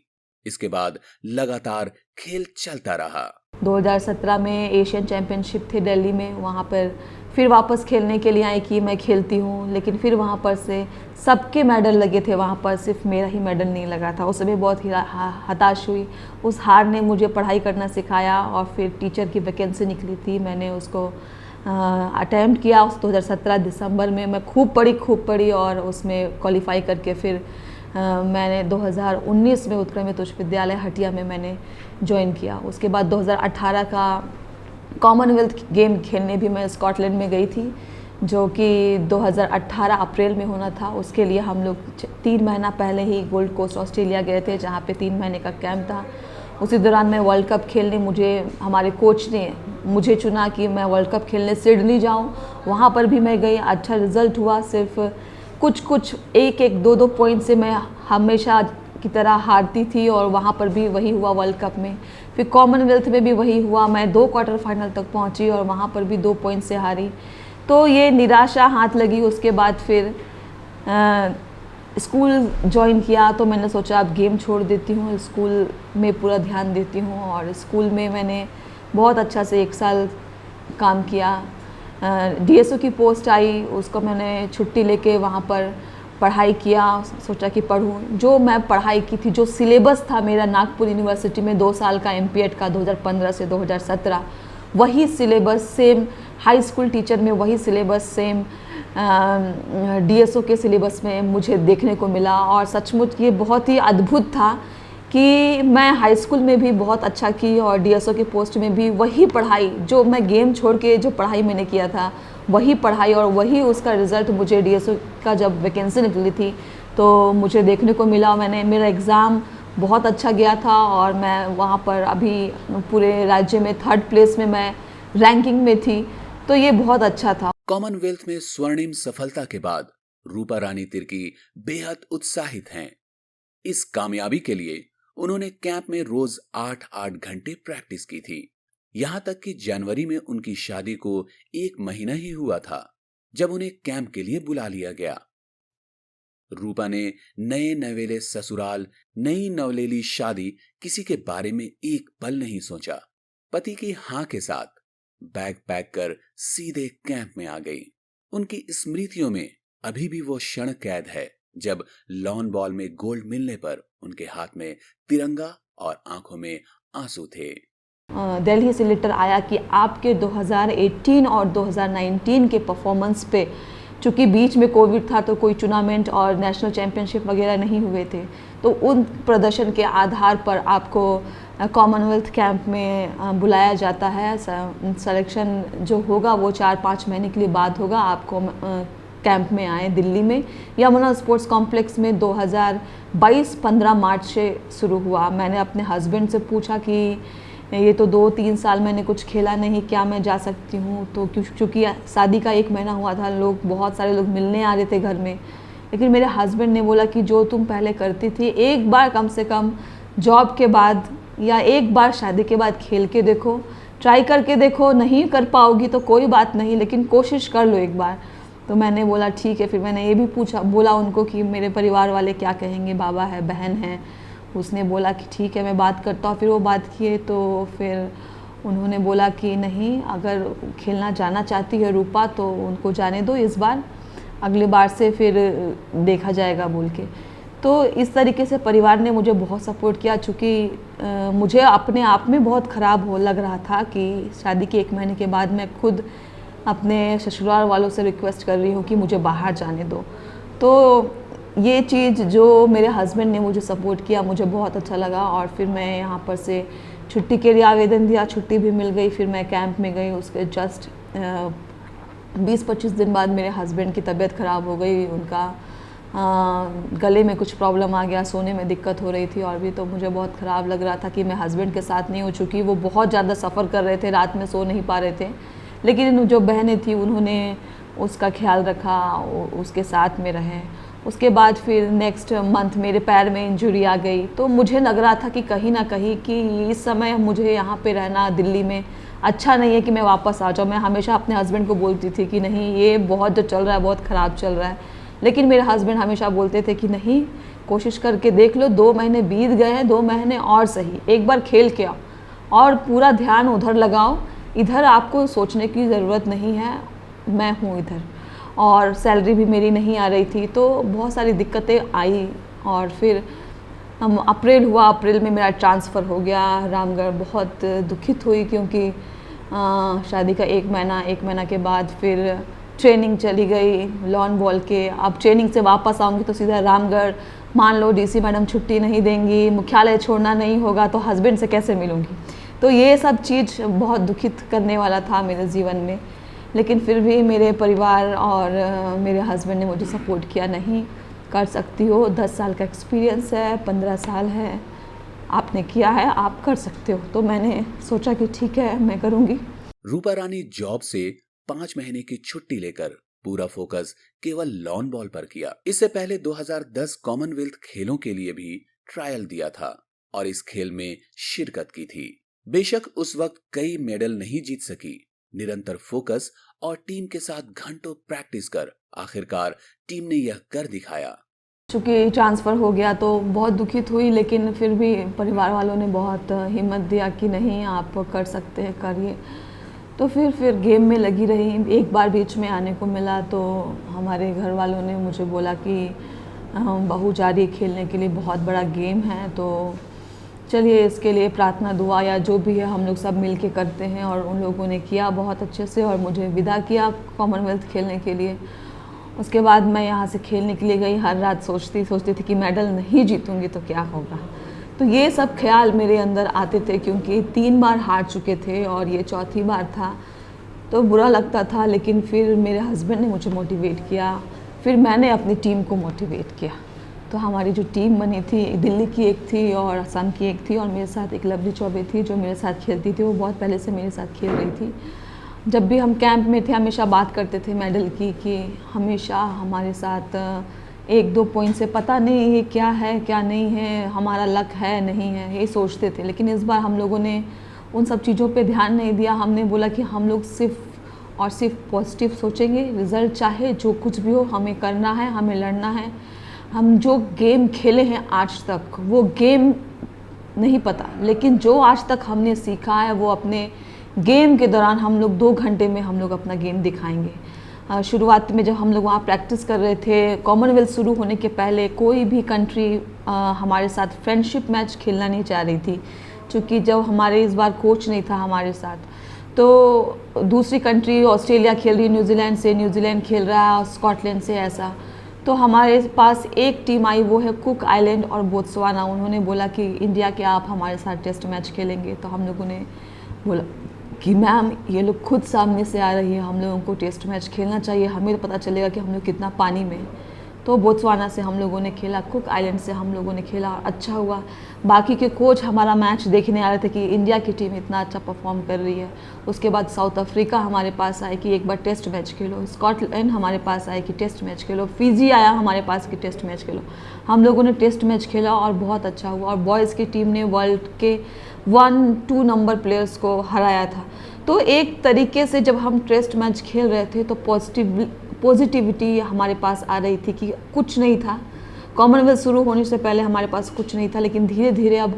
इसके बाद लगातार खेल चलता रहा। 2017 में एशियन चैम्पियनशिप थे दिल्ली में, वहाँ पर फिर वापस खेलने के लिए आई कि मैं खेलती हूँ, लेकिन फिर वहाँ पर से सबके मेडल लगे थे, वहाँ पर सिर्फ मेरा ही मेडल नहीं लगा था। उस समय बहुत ही हताश हुई। उस हार ने मुझे पढ़ाई करना सिखाया और फिर टीचर की वैकेंसी निकली थी, मैंने उसको अटैम्प्ट किया। उस 2017 दिसंबर में मैं खूब पढ़ी और उसमें क्वालिफाई करके फिर मैंने 2019 में उत्क्रमित उच्च विद्यालय हटिया में मैंने ज्वाइन किया। उसके बाद 2018 का कॉमनवेल्थ गेम खेलने भी मैं स्कॉटलैंड में गई थी, जो कि 2018 अप्रैल में होना था। उसके लिए हम लोग 3 महीना पहले ही गोल्ड कोस्ट ऑस्ट्रेलिया गए थे, जहाँ पे 3 महीने का कैंप था। उसी दौरान मैं वर्ल्ड कप खेलने, हमारे कोच ने मुझे चुना कि मैं वर्ल्ड कप खेलने सिडनी जाऊं। वहाँ पर भी मैं गई, अच्छा रिजल्ट हुआ। सिर्फ कुछ 1-1, 2-2 पॉइंट से मैं हमेशा की तरह हारती थी और वहाँ पर भी वही हुआ वर्ल्ड कप में। फिर कॉमनवेल्थ में भी वही हुआ, मैं 2 क्वार्टर फाइनल तक पहुँची और वहाँ पर भी 2 पॉइंट से हारी। तो ये निराशा हाथ लगी। उसके बाद फिर स्कूल ज्वाइन किया तो मैंने सोचा अब गेम छोड़ देती हूँ, स्कूल में पूरा ध्यान देती हूँ। और स्कूल में मैंने बहुत अच्छा से 1 साल काम किया। डीएसओ की पोस्ट आई, उसको मैंने छुट्टी लेके वहाँ पर पढ़ाई किया। सोचा कि पढ़ूँ, जो मैं पढ़ाई की थी, जो सिलेबस था मेरा नागपुर यूनिवर्सिटी में 2 साल का एमपीएड का 2015 से 2017, वही syllabus same, high school teacher में वही सिलेबस सेम डीएसओ के सिलेबस में मुझे देखने को मिला। और सचमुच ये बहुत ही अद्भुत था कि मैं हाई स्कूल में भी बहुत अच्छा की और डीएसओ के पोस्ट में भी वही पढ़ाई, जो मैं गेम छोड़ के जो पढ़ाई मैंने किया था वही पढ़ाई और वही उसका रिज़ल्ट मुझे डीएसओ का जब वैकेंसी निकली थी तो मुझे देखने को मिला। मेरा एग्ज़ाम बहुत अच्छा गया था और मैं वहाँ पर अभी पूरे राज्य में 3rd प्लेस में मैं रैंकिंग में थी, तो ये बहुत अच्छा था। कॉमनवेल्थ में स्वर्णिम सफलता के बाद रूपा रानी तिर्की बेहद उत्साहित हैं। इस कामयाबी के लिए उन्होंने कैंप में रोज 8-8 घंटे प्रैक्टिस की थी। यहां तक कि जनवरी में उनकी शादी को 1 महीना ही हुआ था जब उन्हें कैंप के लिए बुला लिया गया। रूपा ने नए नवेले ससुराल, नई नवलेली शादी किसी के बारे में एक पल नहीं सोचा। पति की हां के साथ बैग पैक कर सीधे कैंप में आ गई। उनकी स्मृतियों में अभी भी वो क्षण कैद है जब लॉन बॉल में गोल्ड मिलने पर उनके हाथ में तिरंगा और आंखों में आंसू थे। दिल्ली से लेटर आया कि आपके 2018 और 2019 के परफॉर्मेंस पे, चूँकि बीच में कोविड था तो कोई टूर्नामेंट और नेशनल चैम्पियनशिप वगैरह नहीं हुए थे, तो उन प्रदर्शन के आधार पर आपको कॉमनवेल्थ कैंप में बुलाया जाता है। सिलेक्शन जो होगा वो 4-5 महीने के लिए बाद होगा। आपको कैंप में आए दिल्ली में यमुना स्पोर्ट्स कॉम्प्लेक्स में 2022 15 मार्च से शुरू हुआ। मैंने अपने हस्बैंड से पूछा कि ये तो 2-3 साल मैंने कुछ खेला नहीं, क्या मैं जा सकती हूँ? तो क्योंकि शादी का 1 महीना हुआ था, बहुत सारे लोग मिलने आ रहे थे घर में, लेकिन मेरे हस्बैंड ने बोला कि जो तुम पहले करती थी एक बार कम से कम जॉब के बाद या एक बार शादी के बाद खेल के देखो, ट्राई करके देखो। नहीं कर पाओगी तो कोई बात नहीं, लेकिन कोशिश कर लो एक बार। तो मैंने बोला ठीक है। फिर मैंने ये भी बोला उनको कि मेरे परिवार वाले क्या कहेंगे, बाबा है, बहन है। उसने बोला कि ठीक है मैं बात करता हूँ। फिर वो बात किए तो फिर उन्होंने बोला कि नहीं, अगर खेलना जाना चाहती है रूपा तो उनको जाने दो इस बार, अगली बार से फिर देखा जाएगा बोल के। तो इस तरीके से परिवार ने मुझे बहुत सपोर्ट किया। चूँकि मुझे अपने आप में बहुत ख़राब लग रहा था कि शादी के 1 महीने के बाद मैं खुद अपने ससुराल वालों से रिक्वेस्ट कर रही हूँ कि मुझे बाहर जाने दो। तो ये चीज़ जो मेरे हस्बैंड ने मुझे सपोर्ट किया, मुझे बहुत अच्छा लगा। और फिर मैं यहाँ पर से छुट्टी के लिए आवेदन दिया, छुट्टी भी मिल गई। फिर मैं कैंप में गई। उसके जस्ट 20-25 दिन बाद मेरे हस्बैंड की तबीयत ख़राब हो गई। उनका गले में कुछ प्रॉब्लम आ गया, सोने में दिक्कत हो रही थी। और भी तो मुझे बहुत ख़राब लग रहा था कि मैं हस्बैंड के साथ नहीं हो, चुकी वो बहुत ज़्यादा सफ़र कर रहे थे, रात में सो नहीं पा रहे थे। लेकिन जो बहनें थी उन्होंने उसका ख्याल रखा, उसके साथ में रहे। उसके बाद फिर नेक्स्ट मंथ मेरे पैर में इंजरी आ गई। तो मुझे लग रहा था कि कहीं ना कहीं कि इस समय मुझे यहाँ पे रहना दिल्ली में अच्छा नहीं है कि मैं वापस आ जाऊँ। मैं हमेशा अपने हस्बैंड को बोलती थी कि नहीं, ये बहुत जो चल रहा है बहुत ख़राब चल रहा है। लेकिन मेरे हस्बैंड हमेशा बोलते थे कि नहीं, कोशिश करके देख लो, 2 महीने बीत गए हैं, 2 महीने और सही, एक बार खेल के आओ और पूरा ध्यान उधर लगाओ। इधर आपको सोचने की ज़रूरत नहीं है, मैं हूँ इधर। और सैलरी भी मेरी नहीं आ रही थी, तो बहुत सारी दिक्कतें आई। और फिर अप्रैल हुआ, अप्रैल में मेरा ट्रांसफ़र हो गया रामगढ़। बहुत दुखित हुई क्योंकि शादी का 1 महीना के बाद फिर ट्रेनिंग चली गई लॉन बॉल के। अब ट्रेनिंग से वापस आऊँगी तो सीधा रामगढ़। मान लो डीसी मैडम छुट्टी नहीं देंगी, मुख्यालय छोड़ना नहीं होगा, तो हस्बैंड से कैसे मिलूँगी? तो ये सब चीज़ बहुत दुखित करने वाला था मेरे जीवन में। लेकिन फिर भी मेरे परिवार और मेरे हस्बैंड ने मुझे सपोर्ट किया, नहीं कर सकती हो, 10 साल का एक्सपीरियंस है, 15 साल है, आपने किया है, आप कर सकते हो। तो मैंने सोचा कि ठीक है, मैं करूँगी। रूपा रानी जॉब से 5 महीने की छुट्टी लेकर पूरा फोकस केवल लॉन बॉल पर किया। इससे पहले 2010 कॉमनवेल्थ खेलों के लिए भी ट्रायल दिया था और इस खेल में शिरकत की थी। बेशक उस वक्त कई मेडल नहीं जीत सकी, निरंतर फोकस और टीम के साथ घंटों प्रैक्टिस कर आखिरकार टीम ने यह कर दिखाया। चूँकि ट्रांसफ़र हो गया तो बहुत दुखित हुई, लेकिन फिर भी परिवार वालों ने बहुत हिम्मत दिया कि नहीं, आप कर सकते हैं, करिए। तो फिर गेम में लगी रही। एक बार बीच में आने को मिला तो हमारे घर वालों ने मुझे बोला कि बहू जा रही खेलने के लिए, बहुत बड़ा गेम है, तो चलिए इसके लिए प्रार्थना दुआ या जो भी है हम लोग सब मिल के करते हैं, और उन लोगों ने किया बहुत अच्छे से और मुझे विदा किया कॉमनवेल्थ खेलने के लिए। उसके बाद मैं यहाँ से खेलने के लिए गई। हर रात सोचती थी कि मेडल नहीं जीतूंगी तो क्या होगा। तो ये सब ख्याल मेरे अंदर आते थे, क्योंकि 3 बार हार चुके थे और ये चौथी बार था, तो बुरा लगता था। लेकिन फिर मेरे हस्बैंड ने मुझे मोटिवेट किया, फिर मैंने अपनी टीम को मोटिवेट किया। तो हमारी जो टीम बनी थी, दिल्ली की एक थी और असम की एक थी, और मेरे साथ एक लवली चौबे थी जो मेरे साथ खेलती थी। वो बहुत पहले से मेरे साथ खेल रही थी। जब भी हम कैंप में थे हमेशा बात करते थे मेडल की, कि हमेशा हमारे साथ 1-2 पॉइंट से पता नहीं ये क्या है क्या नहीं है, हमारा लक है नहीं है, ये सोचते थे। लेकिन इस बार हम लोगों ने उन सब चीज़ों पे ध्यान नहीं दिया। हमने बोला कि हम लोग सिर्फ और सिर्फ पॉजिटिव सोचेंगे, रिज़ल्ट चाहे जो कुछ भी हो हमें करना है, हमें लड़ना है। हम जो गेम खेले हैं आज तक, वो गेम नहीं पता, लेकिन जो आज तक हमने सीखा है वो अपने गेम के दौरान हम लोग 2 घंटे में हम लोग अपना गेम दिखाएंगे। शुरुआत में जब हम लोग वहाँ प्रैक्टिस कर रहे थे, कॉमनवेल्थ शुरू होने के पहले कोई भी कंट्री हमारे साथ फ्रेंडशिप मैच खेलना नहीं चाह रही थी, क्योंकि जब हमारे इस बार कोच नहीं था हमारे साथ, तो दूसरी कंट्री ऑस्ट्रेलिया खेल रही, न्यूजीलैंड से, न्यूजीलैंड खेल रहा है स्कॉटलैंड से, ऐसा। तो हमारे पास एक टीम आई, वो है कुक आइलैंड और बोत्सवाना। उन्होंने बोला कि इंडिया के आप हमारे साथ टेस्ट मैच खेलेंगे। तो हम लोगों ने बोला कि मैम ये लोग खुद सामने से आ रही है, हम लोगों को टेस्ट मैच खेलना चाहिए, हमें तो पता चलेगा कि हम लोग कितना पानी में। तो बोत्सवाना से हम लोगों ने खेला, कुक आइलैंड से हम लोगों ने खेला, अच्छा हुआ। बाकी के कोच हमारा मैच देखने आ रहे थे कि इंडिया की टीम इतना अच्छा परफॉर्म कर रही है। उसके बाद साउथ अफ्रीका हमारे पास आए कि एक बार टेस्ट मैच खेलो, स्कॉटलैंड हमारे पास आए कि टेस्ट मैच खेलो, फिजी आया हमारे पास कि टेस्ट मैच खेलो। हम लोगों ने टेस्ट मैच खेला और बहुत अच्छा हुआ, और बॉयज़ की टीम ने वर्ल्ड के 1-2 नंबर प्लेयर्स को हराया था। तो एक तरीके से जब हम टेस्ट मैच खेल रहे थे तो पॉजिटिविटी हमारे पास आ रही थी कि कुछ नहीं था। कॉमनवेल्थ शुरू होने से पहले हमारे पास कुछ नहीं था, लेकिन धीरे धीरे अब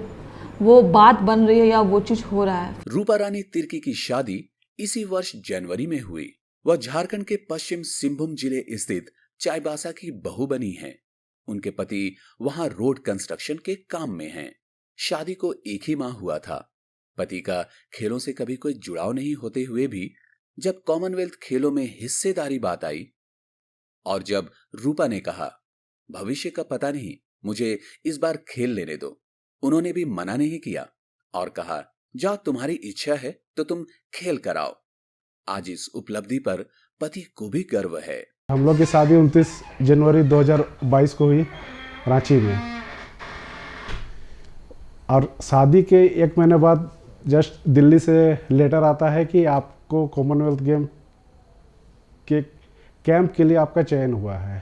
वो बात बन रही है या वो चीज़ हो रहा है। रूपा रानी तिर्की की शादी इसी वर्ष जनवरी में हुई। वह झारखंड के पश्चिम सिंहभूम जिले स्थित चाईबासा की बहू बनी हैं। उनके पति वहां रोड कंस्ट्रक्शन के काम में हैं। शादी को 1 ही माह हुआ था। पति का खेलों से कभी कोई जुड़ाव नहीं होते हुए भी जब कॉमनवेल्थ खेलों में हिस्सेदारी बात आई, और जब रूपा ने कहा भविष्य का पता नहीं, मुझे इस बार खेल लेने दो, उन्होंने भी मना नहीं किया और कहा जाओ तुम्हारी इच्छा है तो तुम खेल कर आओ। आज इस उपलब्धि पर पति को भी गर्व है। हम लोग की शादी 29 जनवरी 2022 को हुई रांची में, और शादी के 1 महीने बाद जस्ट दिल्ली से लेटर आता है कि आपको कॉमनवेल्थ गेम के कैंप के लिए आपका चयन हुआ है।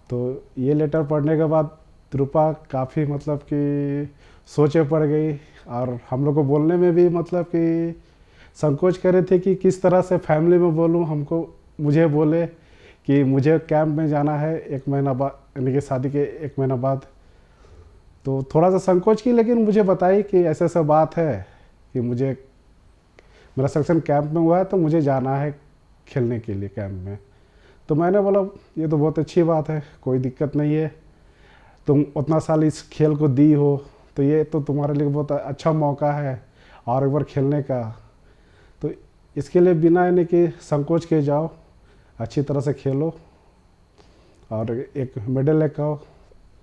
तो ये लेटर पढ़ने के बाद रूपा काफ़ी मतलब कि सोचे पड़ गई, और हम लोग को बोलने में भी मतलब कि संकोच कर रहे थे कि किस तरह से फैमिली में बोलूं। मुझे बोले कि मुझे कैंप में जाना है 1 महीना बाद, यानी कि शादी के 1 महीना बाद। तो थोड़ा सा संकोच की, लेकिन मुझे बताई कि ऐसा ऐसा बात है कि मेरा सिलेक्शन कैंप में हुआ है, तो मुझे जाना है खेलने के लिए कैंप में। तो मैंने बोला ये तो बहुत अच्छी बात है, कोई दिक्कत नहीं है, तुम उतना साल इस खेल को दी हो तो ये तो तुम्हारे लिए बहुत अच्छा मौका है और एक बार खेलने का। तो इसके लिए बिना यानी कि संकोच के जाओ, अच्छी तरह से खेलो और एक मेडल लेकर आओ।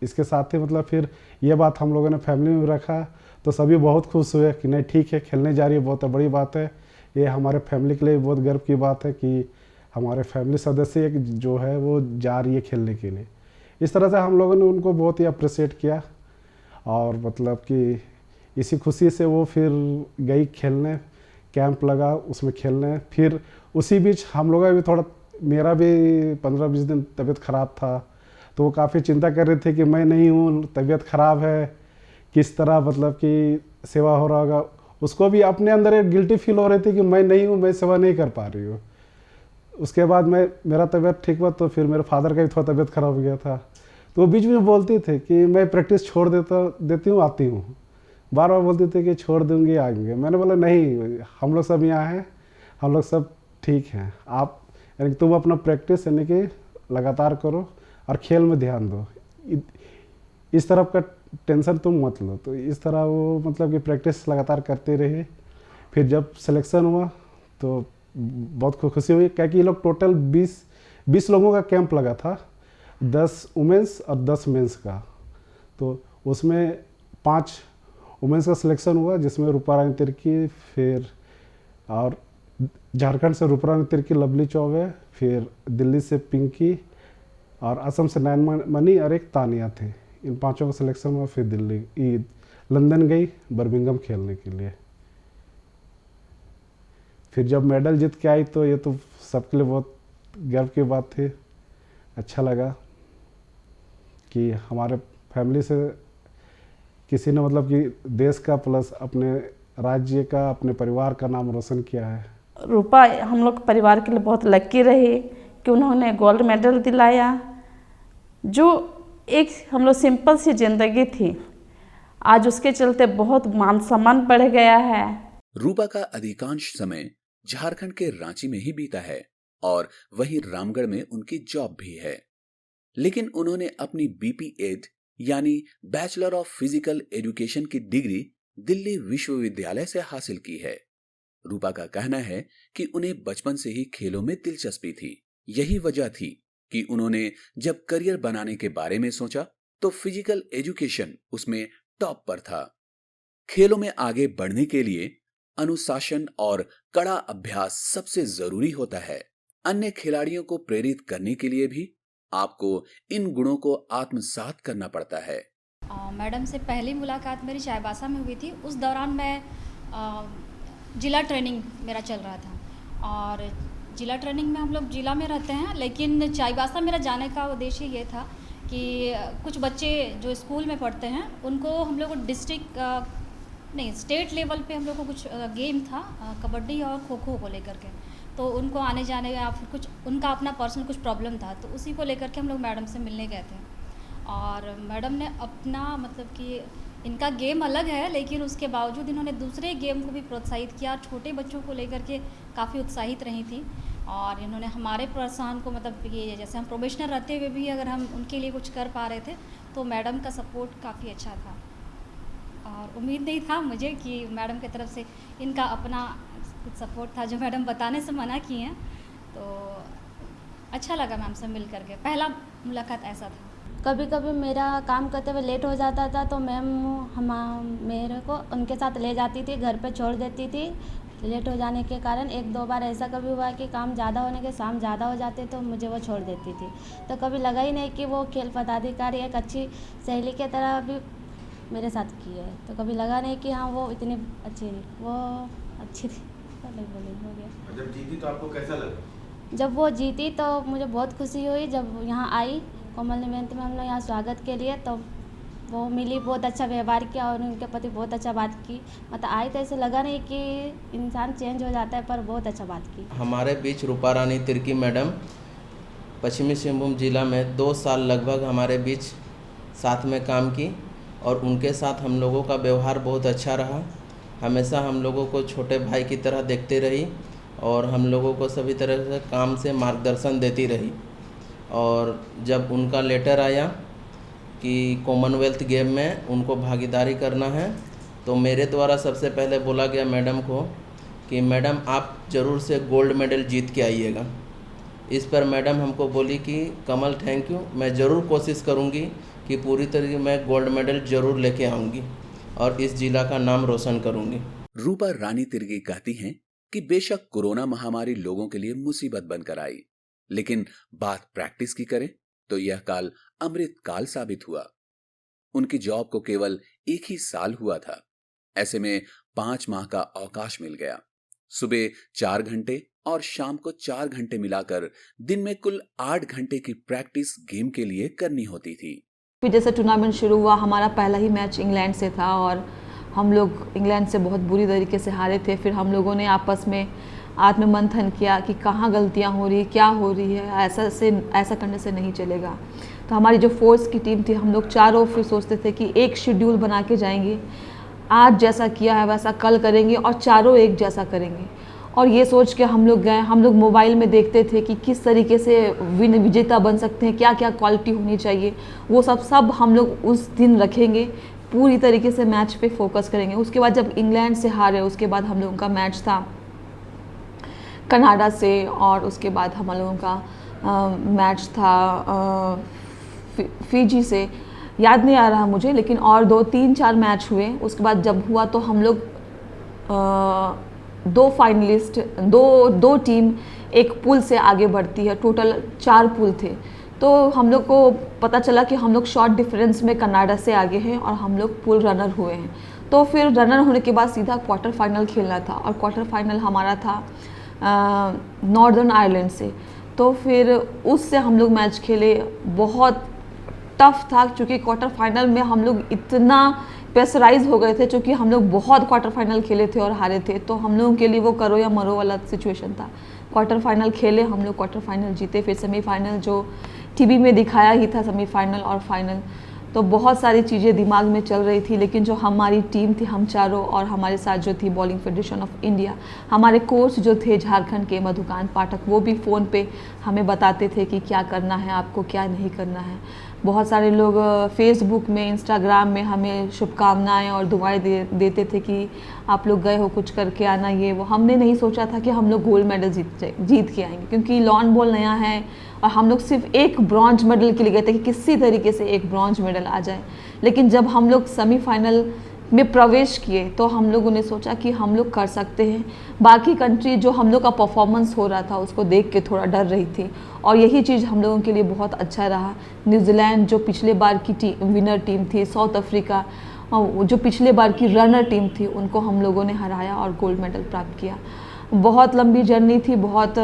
इसके साथ ही मतलब फिर ये बात हम लोगों ने फैमिली में रखा, तो सभी बहुत खुश हुए कि नहीं ठीक है, खेलने जा रही है, बहुत बड़ी बात है। ये हमारे फैमिली के लिए बहुत गर्व की बात है कि हमारे फैमिली सदस्य एक जो है वो जा रही है खेलने के लिए। इस तरह से हम लोगों ने उनको बहुत ही अप्रिशिएट किया, और मतलब कि इसी खुशी से वो फिर गई खेलने, कैंप लगा उसमें खेलने। फिर उसी बीच हम लोगों का भी थोड़ा, मेरा भी 15-20 दिन तबीयत ख़राब था, तो वो काफ़ी चिंता कर रहे थे कि मैं नहीं हूँ, तबीयत ख़राब है, किस तरह मतलब कि सेवा हो रहा होगा। उसको भी अपने अंदर एक गिल्टी फील हो रही थी कि मैं नहीं हूँ, मैं सेवा नहीं कर पा रही हूँ। उसके बाद मेरा तबीयत ठीक हुआ, तो फिर मेरे फादर का भी थोड़ा तबीयत ख़राब हो गया था, तो वो बीच में बोलती थे कि मैं प्रैक्टिस छोड़ देती हूँ, आती हूँ। बार बार बोलते थे कि छोड़ दूँगी, आएंगे। मैंने बोला नहीं, हम लोग सब यहाँ हैं, हम लोग सब ठीक हैं, आप यानी तुम अपना प्रैक्टिस यानी कि लगातार करो और खेल में ध्यान दो। इस तरफ का टेंशन तुम मत लो। तो इस तरह वो मतलब कि प्रैक्टिस लगातार करते रहे। फिर जब सिलेक्शन हुआ तो बहुत खुशी हुई, क्या कि ये लोग टोटल 20 लोगों का कैंप लगा था, 10 वुमेंस और 10 मेंस का। तो उसमें 5 वुमेंस का सिलेक्शन हुआ, जिसमें रूपा रानी तिर्की, फिर और झारखंड से रूपा रानी तिर्की, लवली चौबे, फिर दिल्ली से पिंकी और असम से नयनमणि और एक तानिया थे। इन 5 का सिलेक्शन हुआ। फिर दिल्ली लंदन गई बर्मिंघम खेलने के लिए। फिर जब मेडल जीत के आई तो ये तो सबके लिए बहुत गर्व की बात थी। अच्छा लगा कि हमारे फैमिली से किसी ने मतलब कि देश का प्लस अपने राज्य का, अपने परिवार का नाम रोशन किया है। रूपा हम लोग परिवार के लिए बहुत लकी रही कि उन्होंने गोल्ड मेडल दिलाया। जो एक हम लोग सिंपल सी जिंदगी थी, आज उसके चलते बहुत मान सम्मान बढ़ गया है। रूपा का अधिकांश समय झारखंड के रांची में ही बीता है और वहीं रामगढ़ में उनकी जॉब भी है। लेकिन उन्होंने अपनी BP-Ed यानी बैचलर ऑफ फिजिकल एजुकेशन की डिग्री दिल्ली विश्वविद्यालय से हासिल की है। रूपा का कहना है कि उन्हें बचपन से ही खेलों में दिलचस्पी थी। यही वजह थी कि उन्होंने जब करियर बनाने के बारे में सोचा तो फिजिकल एजुकेशन उसमें टॉप पर था। खेलों में आगे बढ़ने के लिए अनुशासन और कड़ा अभ्यास सबसे जरूरी होता है। अन्य खिलाड़ियों को प्रेरित करने के लिए भी आपको इन गुणों को आत्मसात करना पड़ता है। मैडम से पहली मुलाकात मेरी चाईबासा में हुई थी। उस दौरान मैं जिला ट्रेनिंग मेरा चल रहा था और जिला ट्रेनिंग में हम लोग जिला में रहते हैं, लेकिन चाईबासा मेरा जाने का उद्देश्य ये था कि कुछ बच्चे जो स्कूल में पढ़ते हैं उनको हम लोग को डिस्ट्रिक्ट नहीं स्टेट लेवल पे हम लोग को कुछ गेम था कबड्डी और खो खो को लेकर के, तो उनको आने जाने या फिर कुछ उनका अपना पर्सनल कुछ प्रॉब्लम था, तो उसी को लेकर के हम लोग मैडम से मिलने गए थे। और मैडम ने अपना मतलब कि इनका गेम अलग है, लेकिन उसके बावजूद इन्होंने दूसरे गेम को भी प्रोत्साहित किया। छोटे बच्चों को लेकर के काफ़ी उत्साहित रही थी और इन्होंने हमारे प्रोत्साहन को मतलब कि जैसे हम प्रोफेशनल रहते हुए भी अगर हम उनके लिए कुछ कर पा रहे थे तो मैडम का सपोर्ट काफ़ी अच्छा था। और उम्मीद नहीं था मुझे कि मैडम की तरफ से इनका अपना कुछ सपोर्ट था जो मैडम बताने से मना की हैं, तो अच्छा लगा मैम से मिल करके। पहला मुलाकात ऐसा था। कभी कभी मेरा काम करते हुए लेट हो जाता था तो मैम मेरे को उनके साथ ले जाती थी, घर पे छोड़ देती थी। लेट हो जाने के कारण 1-2 बार ऐसा कभी हुआ कि काम ज़्यादा होने के शाम ज़्यादा हो जाते तो मुझे वो छोड़ देती थी। तो कभी लगा ही नहीं कि वो खेल पदाधिकारी एक अच्छी सहेली की तरह भी मेरे साथ की है, तो कभी लगा नहीं कि हाँ वो इतनी अच्छी वो अच्छी थी। हो गया। जब जीती तो आपको कैसा लगा? जब वो जीती तो मुझे बहुत खुशी हुई। जब यहाँ आई कोमल इवेंट में हम लोग यहाँ स्वागत के लिए, तो वो मिली, बहुत अच्छा व्यवहार किया और उनके प्रति बहुत अच्छा बात की। मतलब आई तो ऐसे लगा नहीं कि इंसान चेंज हो जाता है, पर बहुत अच्छा बात की। हमारे बीच रूपा रानी तिर्की मैडम पश्चिमी सिंहभूम जिला में 2 साल लगभग हमारे बीच साथ में काम की और उनके साथ हम लोगों का व्यवहार बहुत अच्छा रहा। हमेशा हम लोगों को छोटे भाई की तरह देखते रही और हम लोगों को सभी तरह से काम से मार्गदर्शन देती रही। और जब उनका लेटर आया कि कॉमनवेल्थ गेम में उनको भागीदारी करना है, तो मेरे द्वारा सबसे पहले बोला गया मैडम को कि मैडम आप ज़रूर से गोल्ड मेडल जीत के आइएगा। इस पर मैडम हमको बोली कि कमल थैंक यू, मैं ज़रूर कोशिश करूँगी कि पूरी तरीके मैं गोल्ड मेडल ज़रूर लेके आऊँगी और इस जिला का नाम रोशन करूँगी। रूपा रानी तिर्की कहती हैं कि बेशक कोरोना महामारी लोगों के लिए मुसीबत बनकर आई, लेकिन बात प्रैक्टिस की करें तो यह काल अमृत काल साबित हुआ। उनकी जॉब को केवल 1 ही साल हुआ था, ऐसे में 5 माह का अवकाश मिल गया। सुबह 4 घंटे और शाम को 4 घंटे मिलाकर दिन में कुल 8 घंटे की प्रैक्टिस गेम के लिए करनी होती थी। फिर जैसे टूर्नामेंट शुरू हुआ, हमारा पहला ही मैच इंग्लैंड से था और हम लोग इंग्लैंड से बहुत बुरी तरीके से हारे थे। फिर हम लोगों ने आपस में आत्ममंथन किया कि कहाँ गलतियाँ हो रही, क्या हो रही है, ऐसा करने से नहीं चलेगा। तो हमारी जो फोर्स की टीम थी, हम लोग चारों फिर सोचते थे कि एक शेड्यूल बना के जाएंगे, आज जैसा किया है वैसा कल करेंगे और चारों एक जैसा करेंगे। और ये सोच के हम लोग गए। हम लोग मोबाइल में देखते थे कि किस तरीके से विजेता बन सकते हैं, क्या क्या क्वालिटी होनी चाहिए, वो सब हम लोग उस दिन रखेंगे, पूरी तरीके से मैच पे फोकस करेंगे। उसके बाद जब इंग्लैंड से हारे, उसके बाद हम लोगों का मैच था कनाडा से, और उसके बाद हम लोगों का मैच था फिजी से, याद नहीं आ रहा मुझे, लेकिन और 2-3-4 मैच हुए। उसके बाद जब हुआ तो हम लोग 2 फाइनलिस्ट, दो टीम एक पूल से आगे बढ़ती है, टोटल 4 पूल थे। तो हम लोग को पता चला कि हम लोग शॉर्ट डिफरेंस में कनाडा से आगे हैं और हम लोग पूल रनर हुए हैं। तो फिर रनर होने के बाद सीधा क्वार्टर फाइनल खेलना था, और क्वार्टर फाइनल हमारा था नॉर्दर्न आयरलैंड से। तो फिर उससे हम लोग मैच खेले, बहुत टफ था, क्योंकि क्वार्टर फाइनल में हम लोग इतना प्रेशराइज हो गए थे, क्योंकि हम लोग बहुत क्वार्टर फाइनल खेले थे और हारे थे। तो हम लोगों के लिए वो करो या मरो वाला सिचुएशन था। क्वार्टर फाइनल खेले, हम लोग क्वार्टर फाइनल जीते, फिर सेमीफाइनल जो टीवी में दिखाया ही था, सेमीफाइनल और फाइनल। तो बहुत सारी चीज़ें दिमाग में चल रही थी, लेकिन जो हमारी टीम थी, हम चारों, और हमारे साथ जो थी बॉलिंग फेडरेशन ऑफ इंडिया, हमारे कोच जो थे झारखंड के मधुकांत पाठक, वो भी फ़ोन पे हमें बताते थे कि क्या करना है आपको, क्या नहीं करना है। बहुत सारे लोग फेसबुक में, इंस्टाग्राम में हमें शुभकामनाएं और दुआएं देते थे कि आप लोग गए हो, कुछ करके आना, ये वो। हमने नहीं सोचा था कि हम लोग गोल्ड मेडल जीत के आएंगे, क्योंकि लॉन बॉल नया है और हम लोग सिर्फ एक ब्रॉन्ज मेडल के लिए गए थे कि किसी तरीके से एक ब्रॉन्ज मेडल आ जाए। लेकिन जब हम लोग सेमीफाइनल में प्रवेश किए तो हम लोगों ने सोचा कि हम लोग कर सकते हैं। बाकी कंट्री जो हम लोग का परफॉर्मेंस हो रहा था उसको देख के थोड़ा डर रही थी, और यही चीज़ हम लोगों के लिए बहुत अच्छा रहा। न्यूजीलैंड जो पिछले बार की विनर टीम थी, साउथ अफ्रीका जो पिछले बार की रनर टीम थी, उनको हम लोगों ने हराया और गोल्ड मेडल प्राप्त किया। बहुत लंबी जर्नी थी, बहुत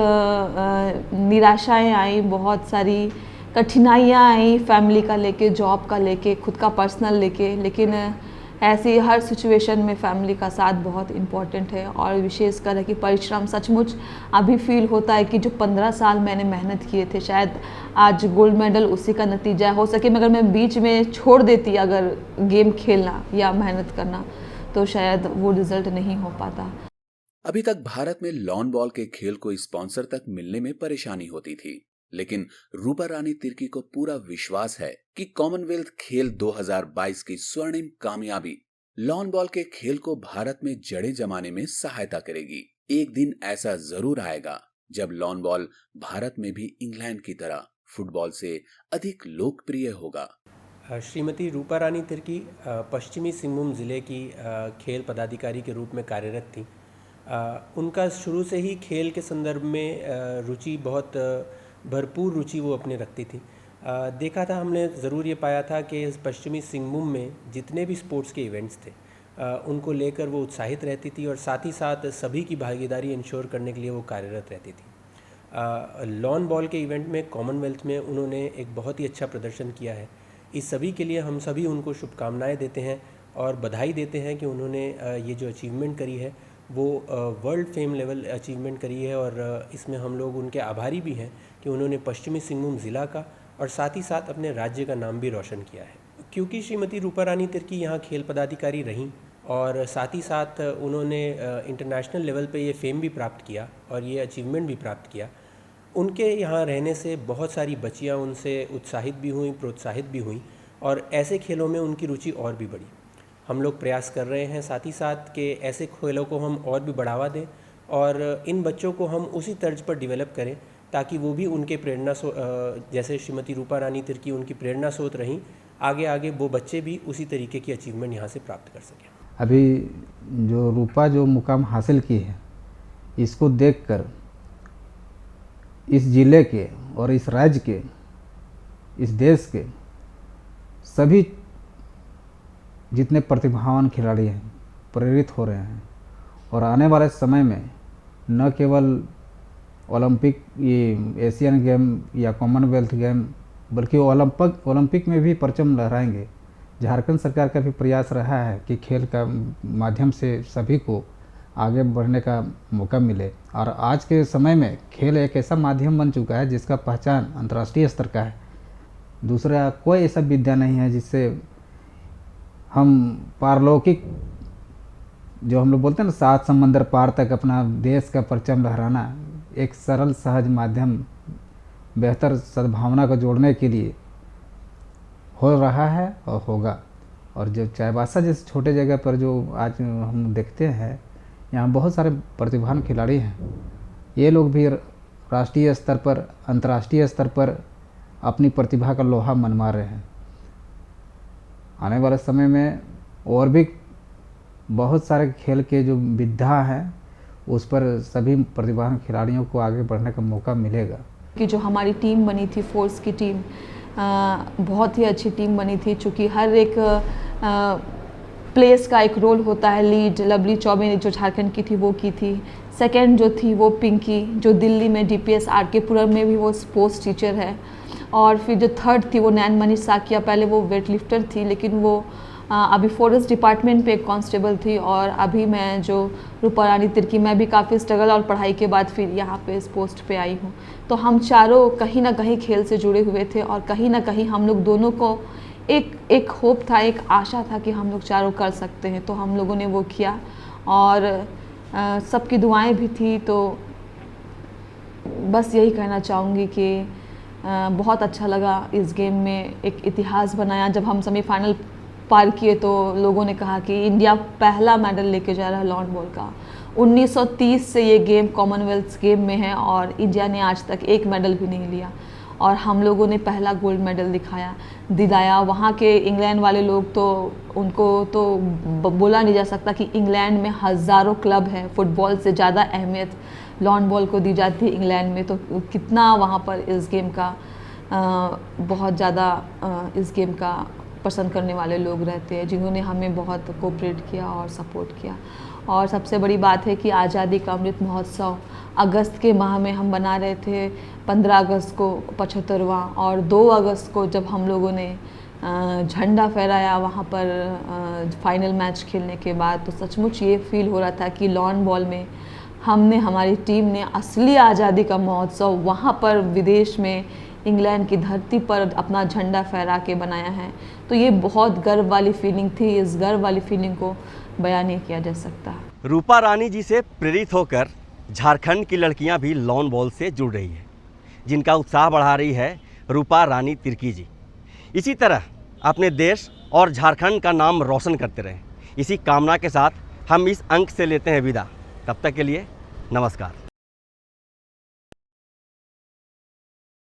निराशाएं आई, बहुत सारी कठिनाइयाँ आई, फैमिली का लेके, जॉब का लेके, खुद का पर्सनल लेके। लेकिन ऐसी हर सिचुएशन में फैमिली का साथ बहुत इम्पॉर्टेंट है, और विशेषकर है कि परिश्रम सचमुच अभी फील होता है कि जो 15 साल मैंने मेहनत किए थे, शायद आज गोल्ड मेडल उसी का नतीजा हो सके। मगर मैं बीच में छोड़ देती अगर गेम खेलना या मेहनत करना, तो शायद वो रिजल्ट नहीं हो पाता। अभी तक भारत में लॉन बॉल के खेल को स्पॉन्सर तक मिलने में परेशानी होती थी, लेकिन रूपा रानी तिर्की को पूरा विश्वास है कि कॉमनवेल्थ खेल 2022 की स्वर्णिम कामयाबी लॉन बॉल के खेल को भारत में जड़ें जमाने में सहायता करेगी। एक दिन ऐसा जरूर आएगा जब लॉन बॉल भारत में भी इंग्लैंड की तरह फुटबॉल से अधिक लोकप्रिय होगा। श्रीमती रूपा रानी तिर्की पश्चिमी सिंहभूम जिले की खेल पदाधिकारी के रूप में कार्यरत थी। उनका शुरू से ही खेल के संदर्भ में रुचि, बहुत भरपूर रुचि वो अपने रखती थी। देखा था हमने, ज़रूर ये पाया था कि पश्चिमी सिंहभूम में जितने भी स्पोर्ट्स के इवेंट्स थे उनको लेकर वो उत्साहित रहती थी, और साथ ही साथ सभी की भागीदारी इंश्योर करने के लिए वो कार्यरत रहती थी। लॉन बॉल के इवेंट में, कॉमनवेल्थ में उन्होंने एक बहुत ही अच्छा प्रदर्शन किया है। इस सभी के लिए हम सभी उनको शुभकामनाएँ देते हैं और बधाई देते हैं कि उन्होंने ये जो अचीवमेंट करी है वो वर्ल्ड फेम लेवल अचीवमेंट करी है, और इसमें हम लोग उनके आभारी भी हैं कि उन्होंने पश्चिमी सिंहभूम ज़िला का और साथ ही साथ अपने राज्य का नाम भी रोशन किया है। क्योंकि श्रीमती रूपा रानी तिर्की यहाँ खेल पदाधिकारी रहीं और साथ ही साथ उन्होंने इंटरनेशनल लेवल पे ये फेम भी प्राप्त किया और ये अचीवमेंट भी प्राप्त किया, उनके यहाँ रहने से बहुत सारी बच्चियाँ उनसे उत्साहित भी हुई, प्रोत्साहित भी हुई, और ऐसे खेलों में उनकी रुचि और भी बढ़ी। हम लोग प्रयास कर रहे हैं साथ ही साथ कि ऐसे खेलों को हम और भी बढ़ावा दें और इन बच्चों को हम उसी तर्ज पर डेवलप करें ताकि वो भी उनके प्रेरणा जैसे श्रीमती रूपा रानी तिर्की उनकी प्रेरणा स्रोत रहीं, आगे आगे वो बच्चे भी उसी तरीके की अचीवमेंट यहाँ से प्राप्त कर सकें। अभी जो रूपा जो मुकाम हासिल की है, इसको देखकर इस ज़िले के और इस राज्य के, इस देश के सभी जितने प्रतिभावान खिलाड़ी हैं प्रेरित हो रहे हैं, और आने वाले समय में न केवल ओलंपिक, ये एशियन गेम या कॉमनवेल्थ गेम, बल्कि ओलंपिक में भी परचम लहराएंगे। झारखंड सरकार का भी प्रयास रहा है कि खेल का माध्यम से सभी को आगे बढ़ने का मौका मिले, और आज के समय में खेल एक ऐसा माध्यम बन चुका है जिसका पहचान अंतर्राष्ट्रीय स्तर का है। दूसरा कोई ऐसा विद्या नहीं है जिससे हम पारलौकिक जो हम लोग बोलते हैं ना, 7 समंदर पार तक अपना देश का परचम लहराना, एक सरल सहज माध्यम बेहतर सद्भावना को जोड़ने के लिए हो रहा है और होगा। और जो चाईबासा जैसे छोटे जगह पर जो आज हम देखते हैं, यहाँ बहुत सारे प्रतिभावान खिलाड़ी हैं। ये लोग भी राष्ट्रीय स्तर पर, अंतर्राष्ट्रीय स्तर पर अपनी प्रतिभा का लोहा मनवा रहे हैं। आने वाले समय में और भी बहुत सारे खेल के जो विधा हैं, उस पर सभी प्रतिभावान खिलाड़ियों को आगे बढ़ने का मौका मिलेगा। कि जो हमारी टीम बनी थी, फोर्स की टीम, बहुत ही अच्छी टीम बनी थी, चूँकि हर एक प्लेस का एक रोल होता है। लीड लवली चौबे जो झारखंड की थी वो की थी, सेकंड जो थी वो पिंकी जो दिल्ली में DPS RK पुरम में भी वो स्पोर्ट्स टीचर है, और फिर जो थर्ड थी वो नैनमणि साकिया, पहले वो वेट लिफ्टर थी लेकिन वो अभी फॉरेस्ट डिपार्टमेंट पे एक कांस्टेबल थी, और अभी मैं जो रूपा रानी तिर्की, मैं भी काफ़ी स्ट्रगल और पढ़ाई के बाद फिर यहाँ पे इस पोस्ट पे आई हूँ। तो हम चारों कहीं ना कहीं खेल से जुड़े हुए थे, और कहीं ना कहीं हम लोग दोनों को एक होप था, एक आशा था कि हम लोग चारों कर सकते हैं, तो हम लोगों ने वो किया, और सबकी दुआएं भी थी। तो बस यही कहना चाहूँगी कि बहुत अच्छा लगा इस गेम में, एक इतिहास बनाया। जब हम सेमीफाइनल पार किए तो लोगों ने कहा कि इंडिया पहला मेडल लेके जा रहा है लॉन बॉल का। 1930 से ये गेम कॉमनवेल्थ गेम में है और इंडिया ने आज तक एक मेडल भी नहीं लिया, और हम लोगों ने पहला गोल्ड मेडल दिलाया। वहाँ के इंग्लैंड वाले लोग तो, उनको तो बोला नहीं जा सकता कि इंग्लैंड में हज़ारों क्लब हैं, फुटबॉल से ज़्यादा अहमियत लॉन बॉल को दी जाती है इंग्लैंड में। तो कितना वहाँ पर इस गेम का बहुत ज़्यादा इस गेम का पसंद करने वाले लोग रहते हैं, जिन्होंने हमें बहुत कोऑपरेट किया और सपोर्ट किया। और सबसे बड़ी बात है कि आज़ादी का अमृत महोत्सव अगस्त के माह में हम बना रहे थे, 15 अगस्त को 75वां, और 2 अगस्त को जब हम लोगों ने झंडा फहराया वहाँ पर फाइनल मैच खेलने के बाद, तो सचमुच ये फील हो रहा था कि लॉन बॉल में हमारी टीम ने असली आज़ादी का महोत्सव वहाँ पर विदेश में इंग्लैंड की धरती पर अपना झंडा फहरा के बनाया है। तो ये बहुत गर्व वाली फीलिंग थी, इस गर्व वाली फीलिंग को बयान नहीं किया जा सकता। रूपा रानी जी से प्रेरित होकर झारखंड की लड़कियां भी लॉन बॉल से जुड़ रही है, जिनका उत्साह बढ़ा रही है रूपा रानी तिर्की जी। इसी तरह अपने देश और झारखंड का नाम रोशन करते रहें, इसी कामना के साथ हम इस अंक से लेते हैं विदा। तब तक के लिए नमस्कार।